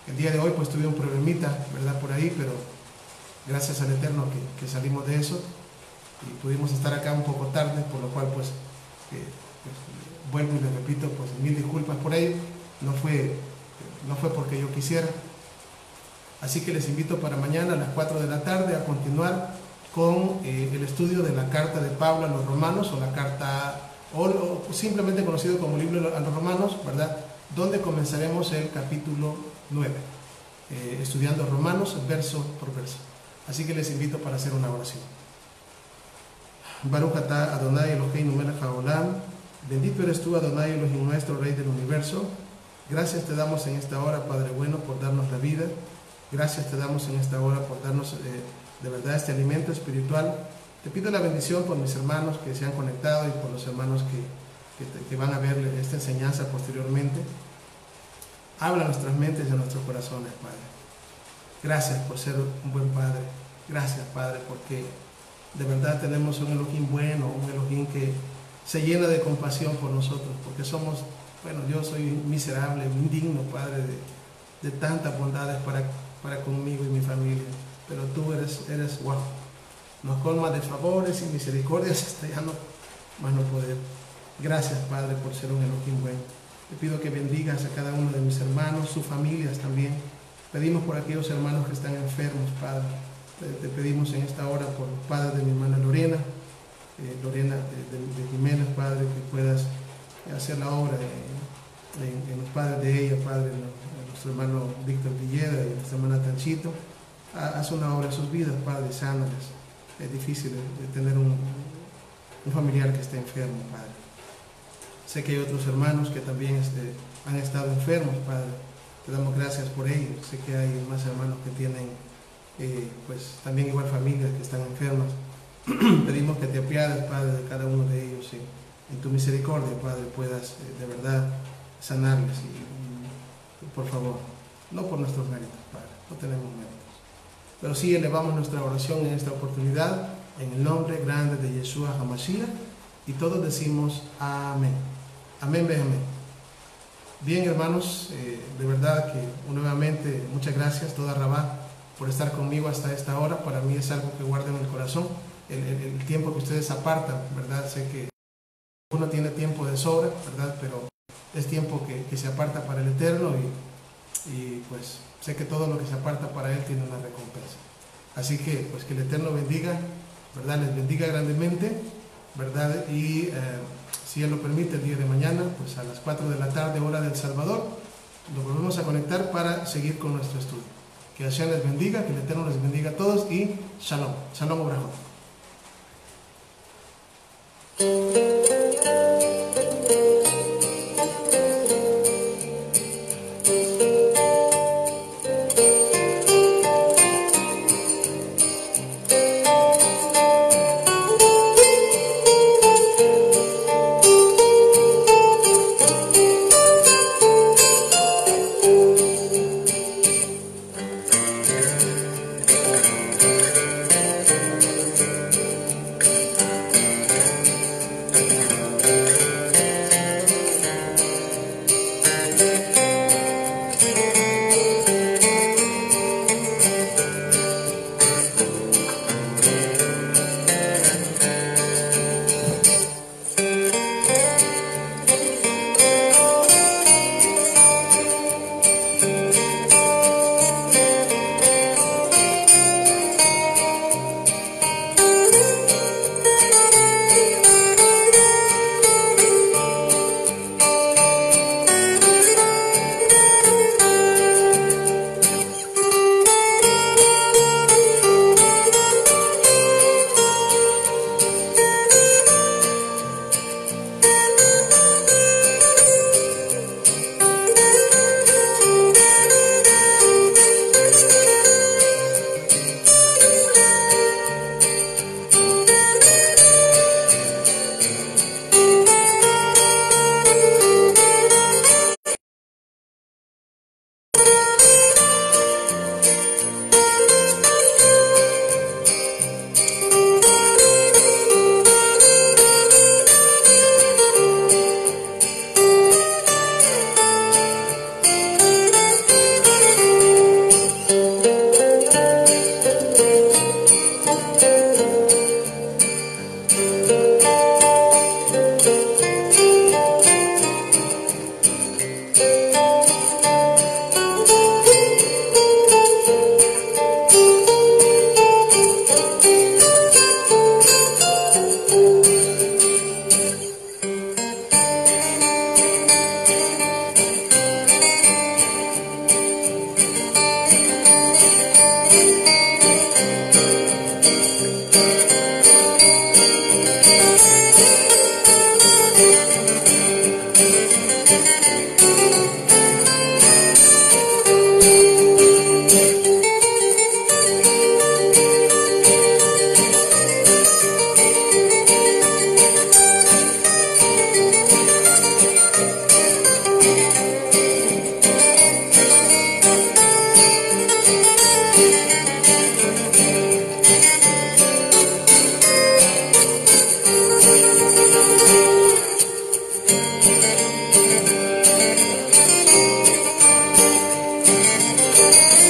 El día de hoy pues tuve un problemita, ¿verdad?, por ahí, pero gracias al Eterno que salimos de eso y pudimos estar acá un poco tarde, por lo cual pues vuelvo y les repito, pues mil disculpas por ello. No fue porque yo quisiera. Así que les invito para mañana a las 4 de la tarde a continuar con el estudio de la carta de Pablo a los romanos, o la carta, o simplemente conocido como libro a los romanos, ¿verdad?, donde comenzaremos el capítulo 9, estudiando Romanos verso por verso. Así que les invito para hacer una oración. Baruch atah Adonai Eloheinu melech haolam, bendito eres tú, Adonai Elohim nuestro, Rey del universo. Gracias te damos en esta hora, Padre bueno, por darnos la vida. Gracias te damos en esta hora por darnos de verdad este alimento espiritual. Te pido la bendición por mis hermanos que se han conectado y por los hermanos que van a ver esta enseñanza posteriormente. Habla a nuestras mentes y a nuestros corazones, Padre. Gracias por ser un buen Padre. Gracias, Padre, porque de verdad tenemos un Elohim bueno, un Elohim que se llena de compasión por nosotros, porque somos, bueno, yo soy miserable, indigno, Padre, de tantas bondades para conmigo y mi familia, pero tú eres wow, nos colmas de favores y misericordias hasta ya no más no poder. Gracias, Padre, por ser un Elohim bueno. Te pido que bendigas a cada uno de mis hermanos, sus familias también. Pedimos por aquellos hermanos que están enfermos, Padre. Te pedimos en esta hora por los padres de mi hermana Lorena, de Jiménez, Padre, que puedas hacer la obra en los padres de ella, Padre, en nuestro hermano Víctor Villeda y nuestra hermana Tanchito. Haz una obra en sus vidas, Padre, sánales. Es difícil de tener un familiar que esté enfermo, Padre. Sé que hay otros hermanos que también han estado enfermos, Padre. te damos gracias por ello. Sé que hay más hermanos que tienen pues también igual familias que están enfermas. Pedimos que te apiades, Padre, de cada uno de ellos y en tu misericordia, Padre, puedas de verdad sanarles y por favor, no por nuestros méritos, Padre, no tenemos méritos, pero sí elevamos nuestra oración en esta oportunidad en el nombre grande de Yeshua HaMashiach y todos decimos amén. Amén, amén. Bien, hermanos, de verdad que nuevamente muchas gracias toda Rabá por estar conmigo hasta esta hora. Para mí es algo que guardo en el corazón, el tiempo que ustedes apartan, ¿verdad? Sé que uno tiene tiempo de sobra, ¿verdad? Pero es tiempo que se aparta para el Eterno y pues sé que todo lo que se aparta para Él tiene una recompensa. Así que pues que el Eterno bendiga, ¿verdad? Les bendiga grandemente, ¿verdad? Y si Él lo permite, el día de mañana, pues a las 4 de la tarde, hora del Salvador, nos volvemos a conectar para seguir con nuestro estudio. Que Hashem les bendiga, que el Eterno les bendiga a todos y Shalom. Shalom Obrahot.